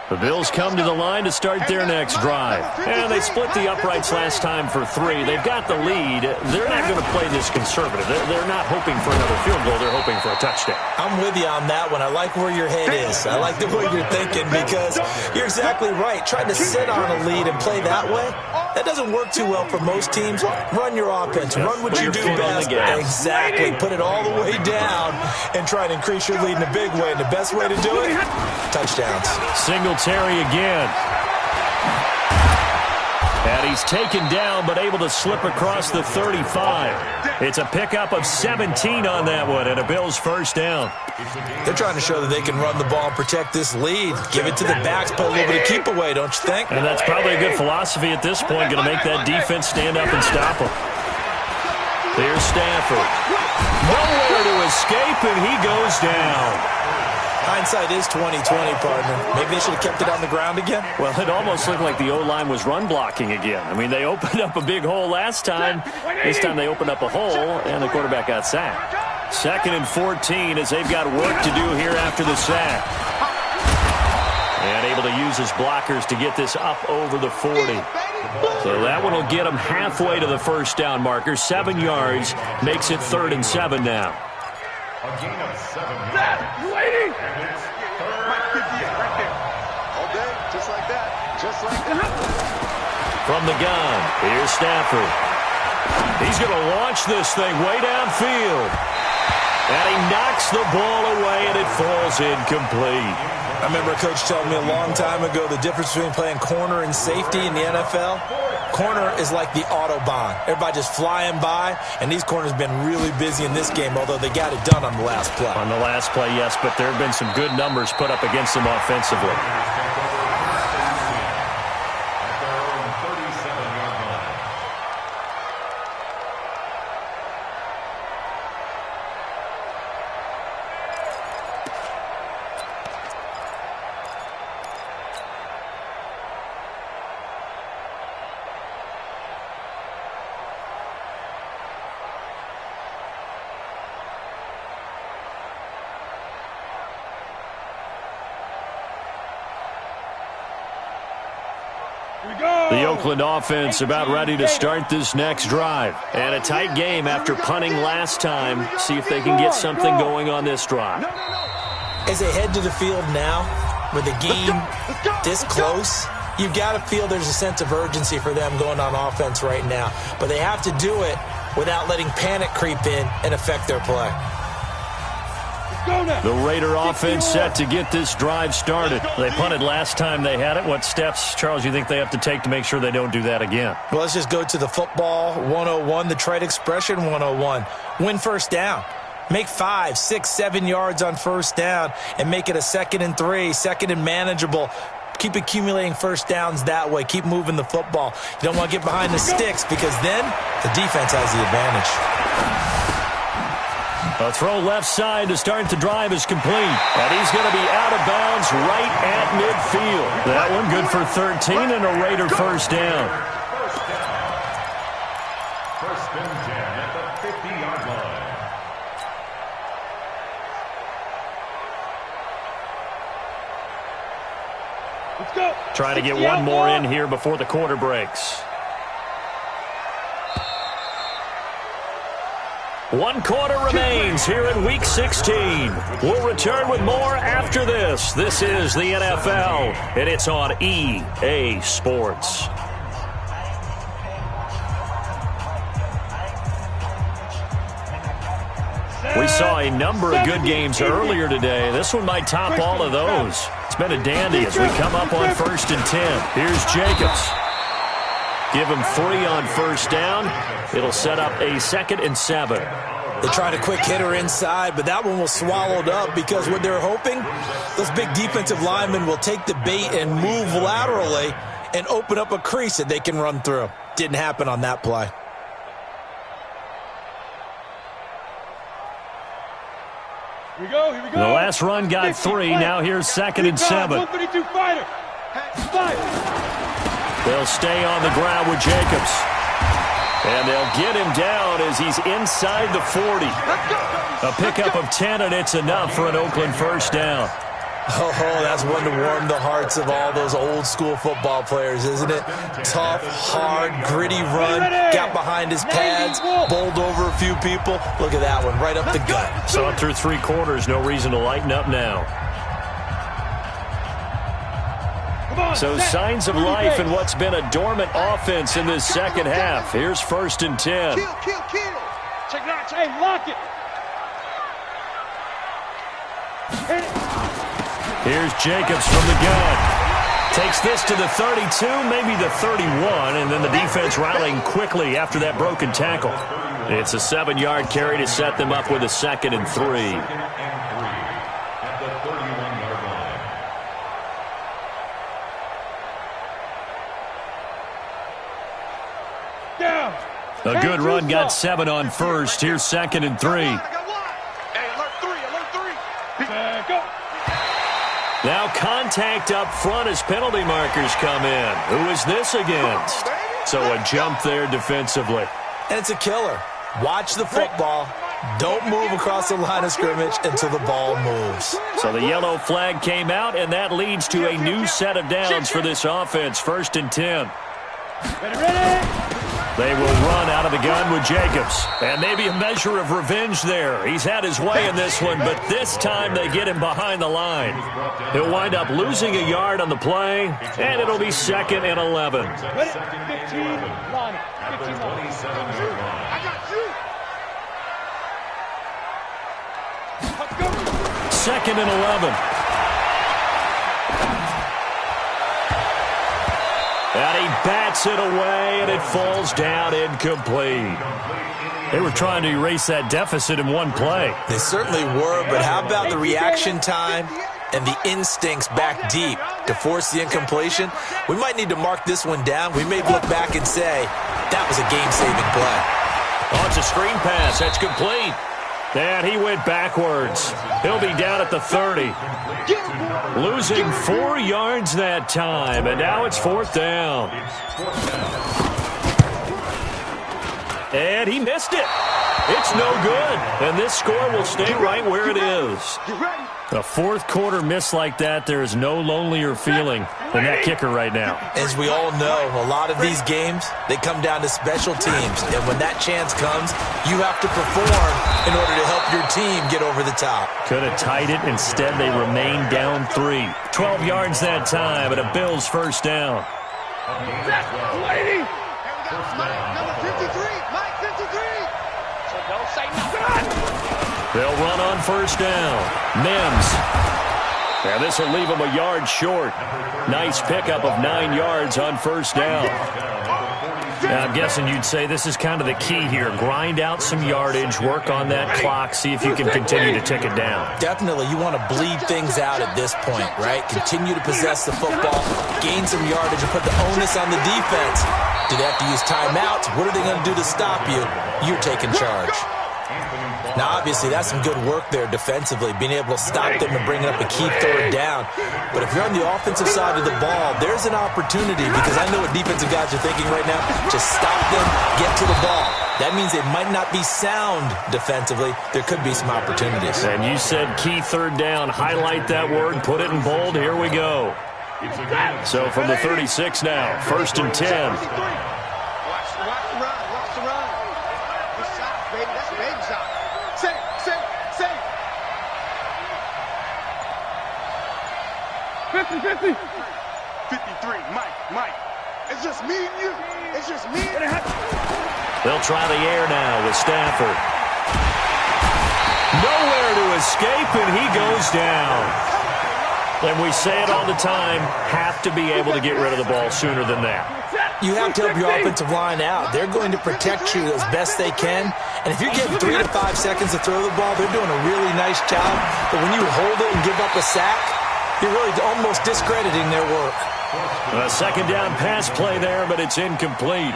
The Bills come to the line to start their next drive. And they split the uprights last time for 3. They've got the lead. They're not going to play this conservative. They're not hoping for another field goal. They're hoping for a touchdown. I'm with you on that one. I like where your head is. I like the way you're thinking because you're exactly right. Trying to sit on a lead and play that way, that doesn't work too well for most teams. Run your offense. Run what you do best. Exactly. Put it all the way down and try and increase your lead in a big way. And the best way to do it, touchdowns. Singletary again. And he's taken down but able to slip across the 35. It's a pickup of 17 on that one and a Bills first down. They're trying to show that they can run the ball and protect this lead. Give it to the backs, play a little bit of keep away, don't you think? And that's probably a good philosophy at this point. Going to make that defense stand up and stop them. Here's Stafford. Nowhere to escape, and he goes down. Hindsight is 20/20, partner. Maybe they should have kept it on the ground again. Well, it almost looked like the O-line was run blocking again. I mean, they opened up a big hole last time. This time they opened up a hole, and the quarterback got sacked. 2nd and 14 as they've got work to do here after the sack. And able to use his blockers to get this up over the 40. So that one will get them halfway to the first down marker. 7 yards makes it 3rd and 7 now. A gain of 7 yards. Waiting. And it's 3rd down. All day, just like that. Just like that. From the gun, here's Stafford. He's going to launch this thing way downfield. And he knocks the ball away, and it falls incomplete. I remember a coach telling me a long time ago the difference between playing corner and safety in the NFL. Corner is like the Autobahn. Everybody just flying by, and these corners have been really busy in this game, although they got it done on the last play. On the last play, yes, but there have been some good numbers put up against them offensively. At their own 37-yard line. The Oakland offense about ready to start this next drive. And a tight game after punting last time. See if they can get something going on this drive. As they head to the field now, with the game this close, you've got to feel there's a sense of urgency for them going on offense right now. But they have to do it without letting panic creep in and affect their play. The Raider offense set to get this drive started. They punted last time they had it. What steps, Charles, you think they have to take to make sure they don't do that again? Well, let's just go to the football 101, the trade expression 101. Win first down. Make 5, 6, 7 yards on first down and make it a 2nd and 3, 2nd and manageable. Keep accumulating first downs that way. Keep moving the football. You don't want to get behind the sticks because then the defense has the advantage. A throw left side to start the drive is complete. And he's going to be out of bounds right at midfield. That one good for 13 and a Raider first down. First and 10 at the 50-yard line. Let's go. Trying to get one more in here before the quarter breaks. One quarter remains here in Week 16. We'll return with more after this. This is the NFL, and it's on EA Sports. We saw a number of good games earlier today. This one might top all of those. It's been a dandy as we come up on 1st and 10. Here's Jacobs. Give him 3 on first down. It'll set up a 2nd and 7. They tried a quick hitter inside, but that one was swallowed up because what they're hoping, those big defensive linemen will take the bait and move laterally and open up a crease that they can run through. Didn't happen on that play. Here we go, here we go. The last run got 3. Now here's 2nd and 7. 132 fighter. 5. They'll stay on the ground with Jacobs. And they'll get him down as he's inside the 40. A pickup of 10, and it's enough for an Oakland first down. Oh, that's one to warm the hearts of all those old-school football players, isn't it? Tough, hard, gritty run, got behind his pads, bowled over a few people. Look at that one, right up the gut. So up through 3 quarters, no reason to lighten up now. So signs of life in what's been a dormant offense in this second half. Here's 1st and 10. Kill. Check it out. Hey, lock it. Here's Jacobs from the gun. Takes this to the 32, maybe the 31, and then the defense rallying quickly after that broken tackle. It's a 7-yard carry to set them up with a 2nd and 3. At the 31-yard line. Down. A good run got 7 on 1st. Here's 2nd and 3. Hey, alert 3. Go. Now contact up front as penalty markers come in. Who is this against? So a jump there defensively. And it's a killer. Watch the football. Don't move across the line of scrimmage until the ball moves. So the yellow flag came out, and that leads to a new set of downs for this offense. 1st and 10. Ready. They will run out of the gun with Jacobs. And maybe a measure of revenge there. He's had his way in this one, but this time they get him behind the line. He'll wind up losing a yard on the play, and it'll be 2nd and 11. Ready. 15 line. 15 line. I got you. Let's go. 2nd and 11. And he bats it away, and it falls down incomplete. They were trying to erase that deficit in one play. They certainly were, but how about the reaction time and the instincts back deep to force the incompletion? We might need to mark this one down. We may look back and say, that was a game-saving play. Oh, it's a screen pass. That's complete. And he went backwards. He'll be down at the 30. Losing 4 yards that time, and now it's 4th down. And he missed it. It's no good, and this score will stay right where it is. A 4th quarter miss like that, there is no lonelier feeling than that kicker right now. As we all know, a lot of these games, they come down to special teams, and when that chance comes, you have to perform in order to help your team get over the top. Could have tied it. Instead, they remain down 3. 12 yards that time, and a Bills first down. Lady. Number 53. Mike 53. So don't say nothing. They'll run on first down. Mims. And this will leave them a yard short. Nice pickup of 9 yards on first down. Now, I'm guessing you'd say this is kind of the key here. Grind out some yardage, work on that clock, see if you can continue to tick it down. Definitely, you want to bleed things out at this point, right? Continue to possess the football, gain some yardage, and put the onus on the defense. Do they have to use timeouts? What are they going to do to stop you? You're taking charge. Now, obviously, that's some good work there defensively, being able to stop them and bring up a key 3rd down. But if you're on the offensive side of the ball, there's an opportunity, because I know what defensive guys are thinking right now. Just stop them, get to the ball. That means they might not be sound defensively. There could be some opportunities. And you said key 3rd down. Highlight that word, put it in bold. Here we go. So from the 36 now, 1st and 10. Watch the run. Watch the run. Good shot, baby. That's a baby shot. Say. 50. 53. Mike. It's just me and you. It's just me and you. They'll try the air now with Stafford. Nowhere to escape, and he goes down. And we say it all the time, have to be able to get rid of the ball sooner than that. You have to help your offensive line out. They're going to protect you as best they can. And if you're getting 3 to 5 seconds to throw the ball, they're doing a really nice job. But when you hold it and give up a sack, you're really almost discrediting their work. A 2nd down pass play there, but it's incomplete.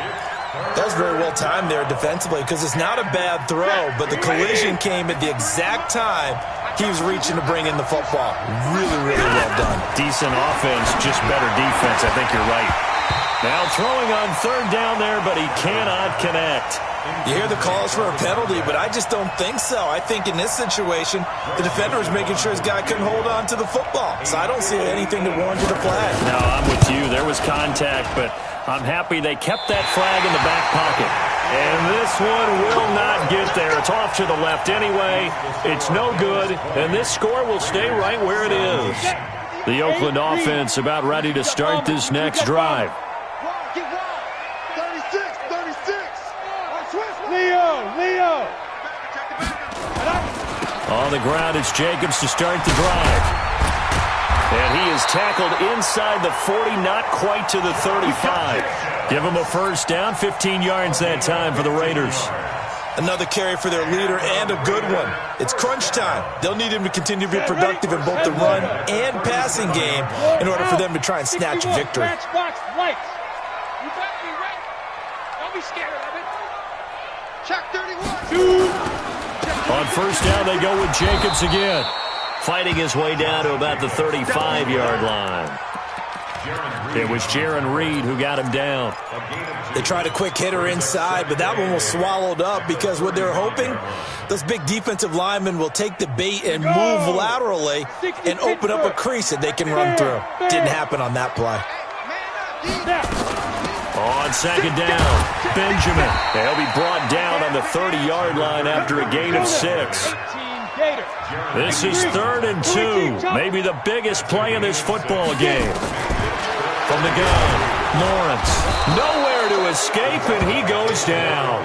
That was very well timed there defensively, because it's not a bad throw, but the collision came at the exact time He was reaching to bring in the football. Really, really well done. Decent offense, just better defense. I think you're right. Now throwing on third down there, but he cannot connect. You hear the calls for a penalty, but I just don't think so. I think in this situation, the defender was making sure his guy couldn't hold on to the football. So I don't see anything that warranted a flag. No, I'm with you. There was contact, but I'm happy they kept that flag in the back pocket. And this one will not get there. It's off to the left anyway. It's no good, and this score will stay right where it is. The Oakland offense about ready to start this next drive. Leo! On the ground, it's Jacobs to start the drive. And he is tackled inside the 40, not quite to the 35. Give him a first down, 15 yards that time for the Raiders. Another carry for their leader and a good one. It's crunch time. They'll need him to continue to be productive in both the run and passing game in order for them to try and snatch victory. You better be ready. Don't be scared of it. Check 31. On first down, they go with Jacobs again. Fighting his way down to about the 35-yard line. It was Jaron Reed who got him down. They tried a quick hitter inside, but that one was swallowed up because what they're hoping, those big defensive linemen will take the bait and move laterally and open up a crease that they can run through. Didn't happen on that play. On second down, Benjamin. He'll be brought down on the 30-yard line after a gain of 6. This is 3rd and 2. Maybe the biggest play in this football game. From the gun, Lawrence. Nowhere to escape, and he goes down.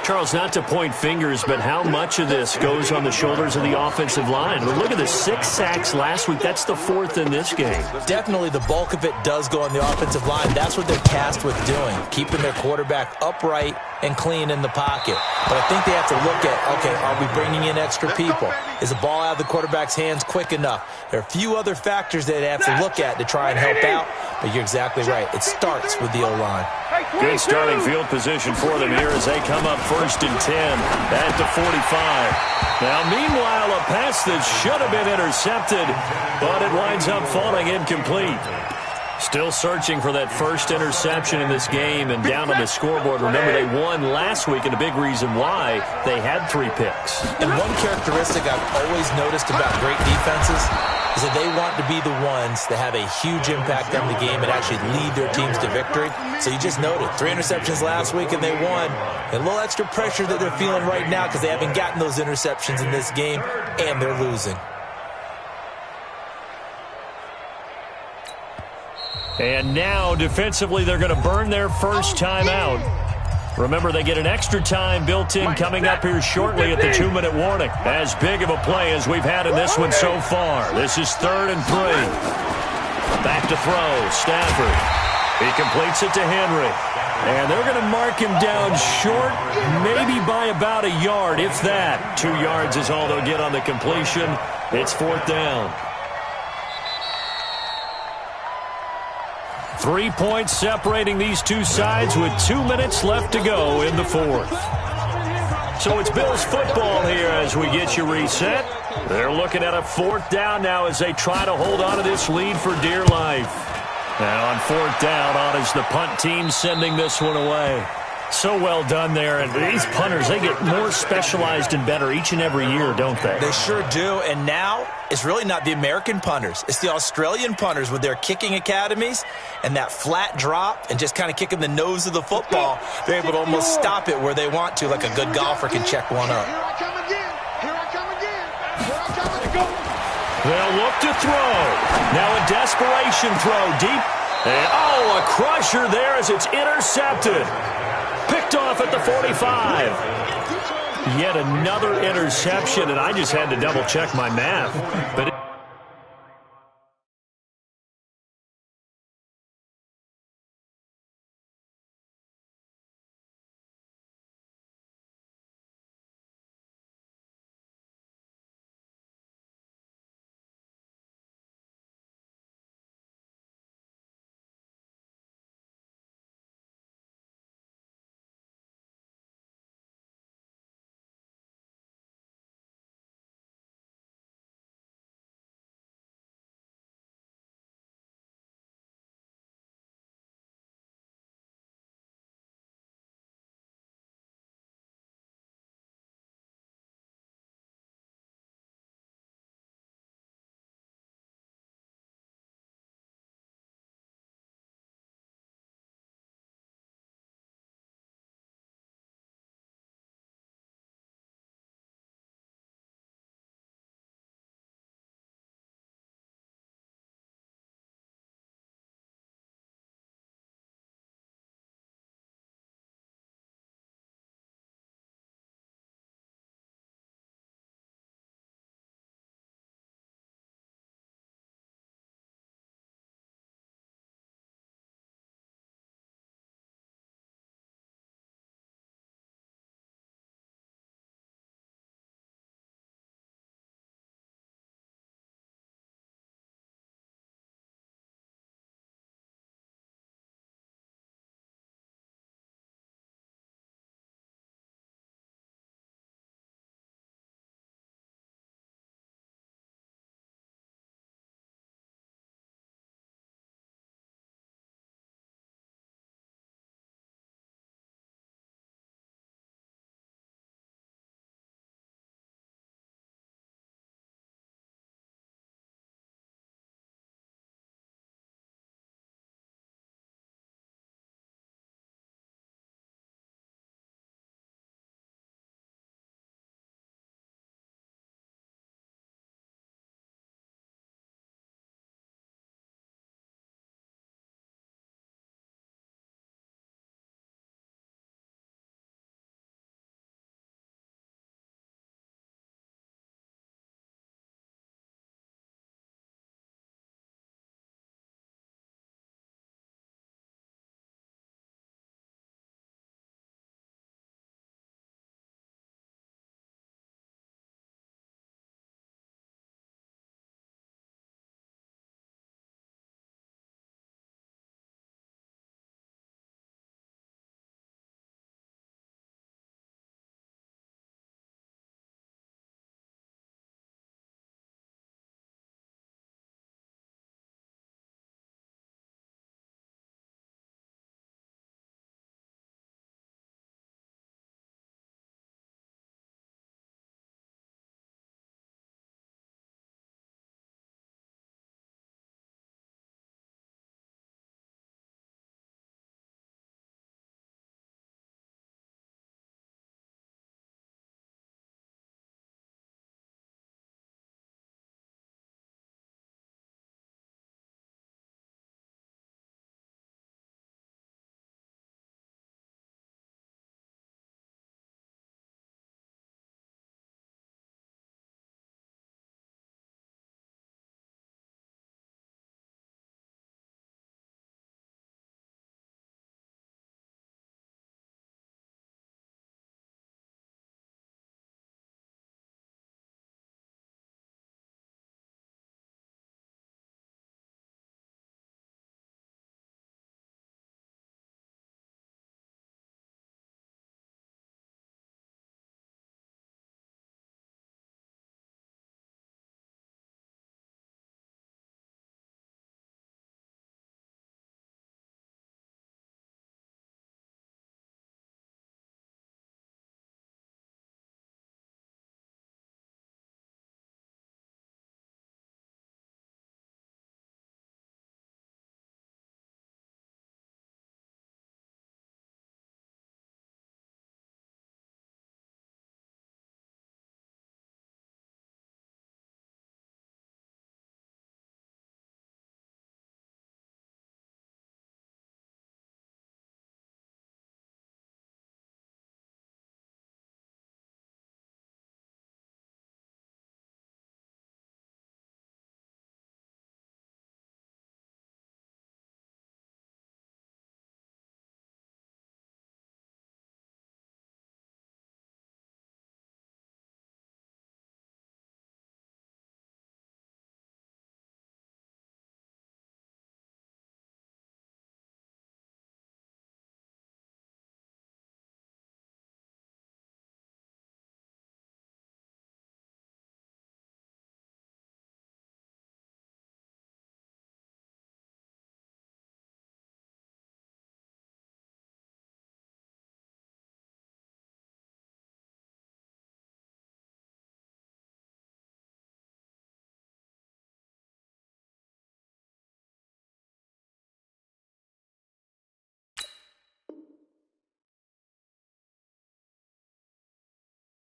Charles, not to point fingers, but how much of this goes on the shoulders of the offensive line? But look at the 6 sacks last week. That's the 4th in this game. Definitely the bulk of it does go on the offensive line. That's what they're tasked with doing, keeping their quarterback upright and clean in the pocket. But I think they have to look at, okay, are we bringing in extra people? Is the ball out of the quarterback's hands quick enough? There are a few other factors they have to look at to try and help out, but you're exactly right. It starts with the O-line. Good starting field position for them here as they come up 1st and 10 at the 45. Now, meanwhile, a pass that should have been intercepted, but it winds up falling incomplete. Still searching for that first interception in this game, and down on the scoreboard. Remember, they won last week, and a big reason why they had 3 picks. And one characteristic I've always noticed about great defenses is that they want to be the ones that have a huge impact on the game and actually lead their teams to victory. So you just noted 3 interceptions last week, and they won. And a little extra pressure that they're feeling right now because they haven't gotten those interceptions in this game, and they're losing. And now, defensively, they're going to burn their first time out. Remember, they get an extra time built in coming up here shortly at the 2-minute warning. As big of a play as we've had in this one so far. This is 3rd and 3. Back to throw, Stafford. He completes it to Henry. And they're going to mark him down short, maybe by about a yard, if that. 2 yards is all they'll get on the completion. It's 4th down. 3 points separating these two sides with 2 minutes left to go in the 4th. So it's Bills football here as we get you reset. They're looking at a 4th down now as they try to hold on to this lead for dear life. Now on 4th down, on is the punt team sending this one away. So well done there. And these punters, they get more specialized and better each and every year, don't they? They sure do. And now it's really not the American punters. It's the Australian punters with their kicking academies and that flat drop and just kind of kicking the nose of the football. They're able to almost stop it where they want to, like a good golfer can check one up. Here I come again. Here I come again. Here I come again. They'll look to throw. Now a desperation throw deep. And, oh, a crusher there as it's intercepted. Picked off at the 45. Yet another interception, and I just had to double-check my math. But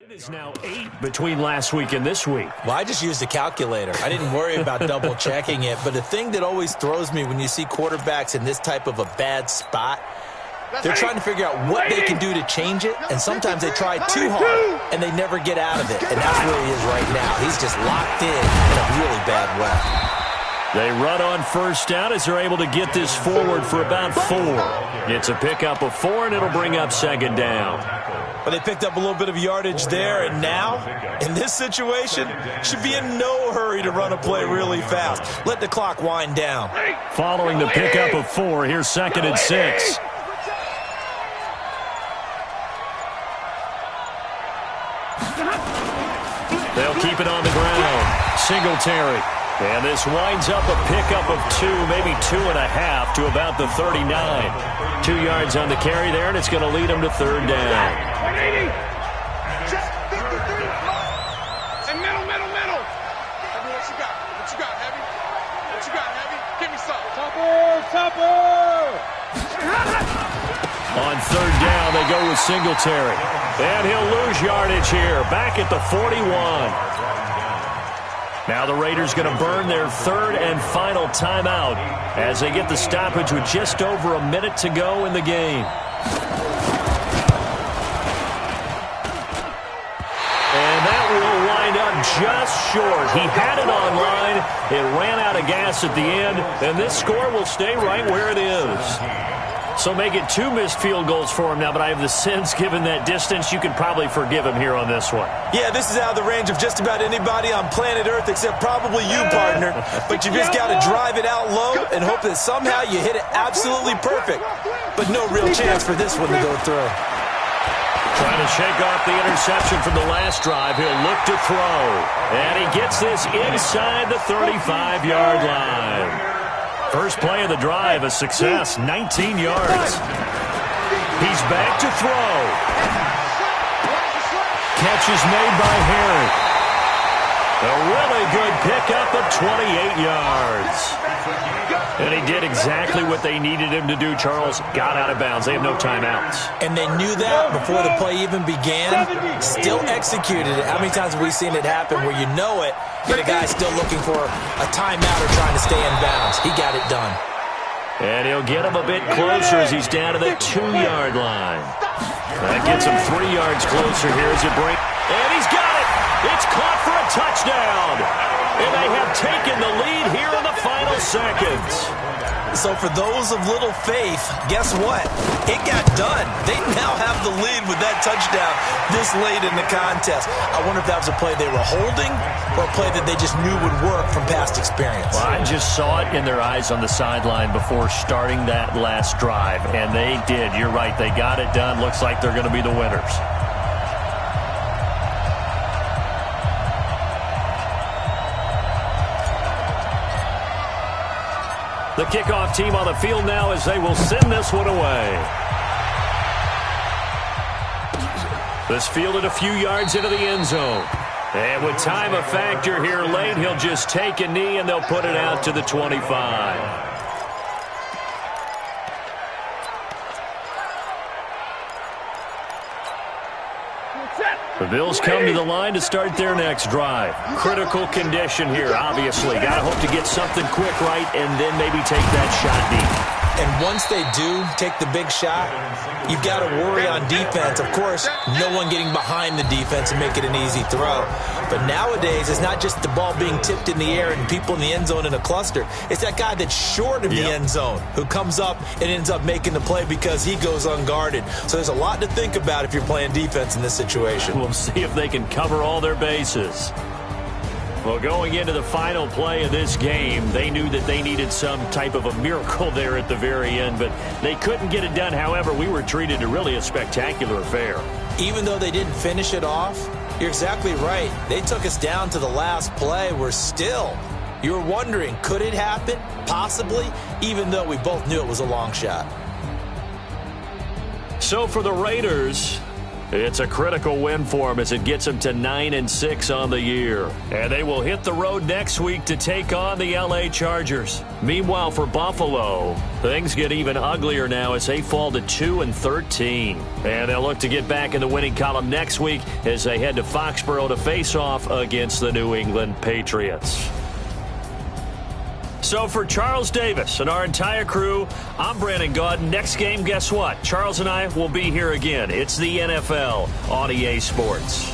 It is now 8 between last week and this week. Well, I just used a calculator. I didn't worry about double-checking it. But the thing that always throws me when you see quarterbacks in this type of a bad spot, they're trying to figure out what they can do to change it, and sometimes they try too hard, and they never get out of it. And that's where he is right now. He's just locked in a really bad way. They run on first down as they're able to get this forward for about 4. It's a pickup of 4, and it'll bring up second down. Well, they picked up a little bit of yardage there, and now, in this situation, should be in no hurry to run a play really fast. Let the clock wind down. Following the pickup of 4, here's 2nd and 6. They'll keep it on the ground. Singletary. And this winds up a pickup of 2, maybe 2.5 to about the 39. 2 yards on the carry there, and it's going to lead them to third down. 180. Just 53. And middle. Heavy, what you got? What you got, Heavy? What you got, Heavy? Give me some. Topper! On third down, they go with Singletary. And he'll lose yardage here, back at the 41. Now the Raiders going to burn their third and final timeout as they get the stoppage with just over a minute to go in the game. And that will wind up just short. He had it on line. It ran out of gas at the end, and this score will stay right where it is. So make it 2 missed field goals for him now, but I have the sense, given that distance, you could probably forgive him here on this one. Yeah, this is out of the range of just about anybody on planet Earth except probably you, partner. But you just got to drive it out low and hope that somehow you hit it absolutely perfect. But no real chance for this one to go through. Trying to shake off the interception from the last drive. He'll look to throw. And he gets this inside the 35-yard line. First play of the drive, a success, 19 yards. He's back to throw. Catch is made by Herring. A really good pickup of 28 yards. And he did exactly what they needed him to do, Charles. Got out of bounds. They have no timeouts. And they knew that before the play even began. Still executed it. How many times have we seen it happen where you know it, and a guy still looking for a timeout or trying to stay in bounds? He got it done. And he'll get him a bit closer as he's down to the 2-yard line. That gets him 3 yards closer here as it breaks. And he's got it. It's caught for a touchdown. And they have taken the lead here in the final seconds. So for those of little faith, guess what? It got done. They now have the lead with that touchdown this late in the contest. I wonder if that was a play they were holding or a play that they just knew would work from past experience. Well, I just saw it in their eyes on the sideline before starting that last drive, and they did. You're right. They got it done. Looks like they're going to be the winners. The kickoff team on the field now as they will send this one away. This fielded a few yards into the end zone. And with time a factor here late, he'll just take a knee and they'll put it out to the 25. The Bills come to the line to start their next drive. Critical condition here, obviously. Got to hope to get something quick right and then maybe take that shot deep. And once they do take the big shot, you've got to worry on defense. Of course, no one getting behind the defense and make it an easy throw. But nowadays, it's not just the ball being tipped in the air and people in the end zone in a cluster. It's that guy that's short of the end zone who comes up and ends up making the play because he goes unguarded. So there's a lot to think about if you're playing defense in this situation. We'll see if they can cover all their bases. Well, going into the final play of this game, they knew that they needed some type of a miracle there at the very end, but they couldn't get it done. However, we were treated to really a spectacular affair. Even though they didn't finish it off, you're exactly right. They took us down to the last play. We're still, you were wondering, could it happen? Possibly, even though we both knew it was a long shot. So for the Raiders, It's a critical win for them as it gets them to 9-6 on the year. And they will hit the road next week to take on the LA Chargers. Meanwhile, for Buffalo, things get even uglier now as they fall to 2-13. And they'll look to get back in the winning column next week as they head to Foxborough to face off against the New England Patriots. So for Charles Davis and our entire crew, I'm Brandon Gaudin. Next game, guess what? Charles and I will be here again. It's the NFL on EA Sports.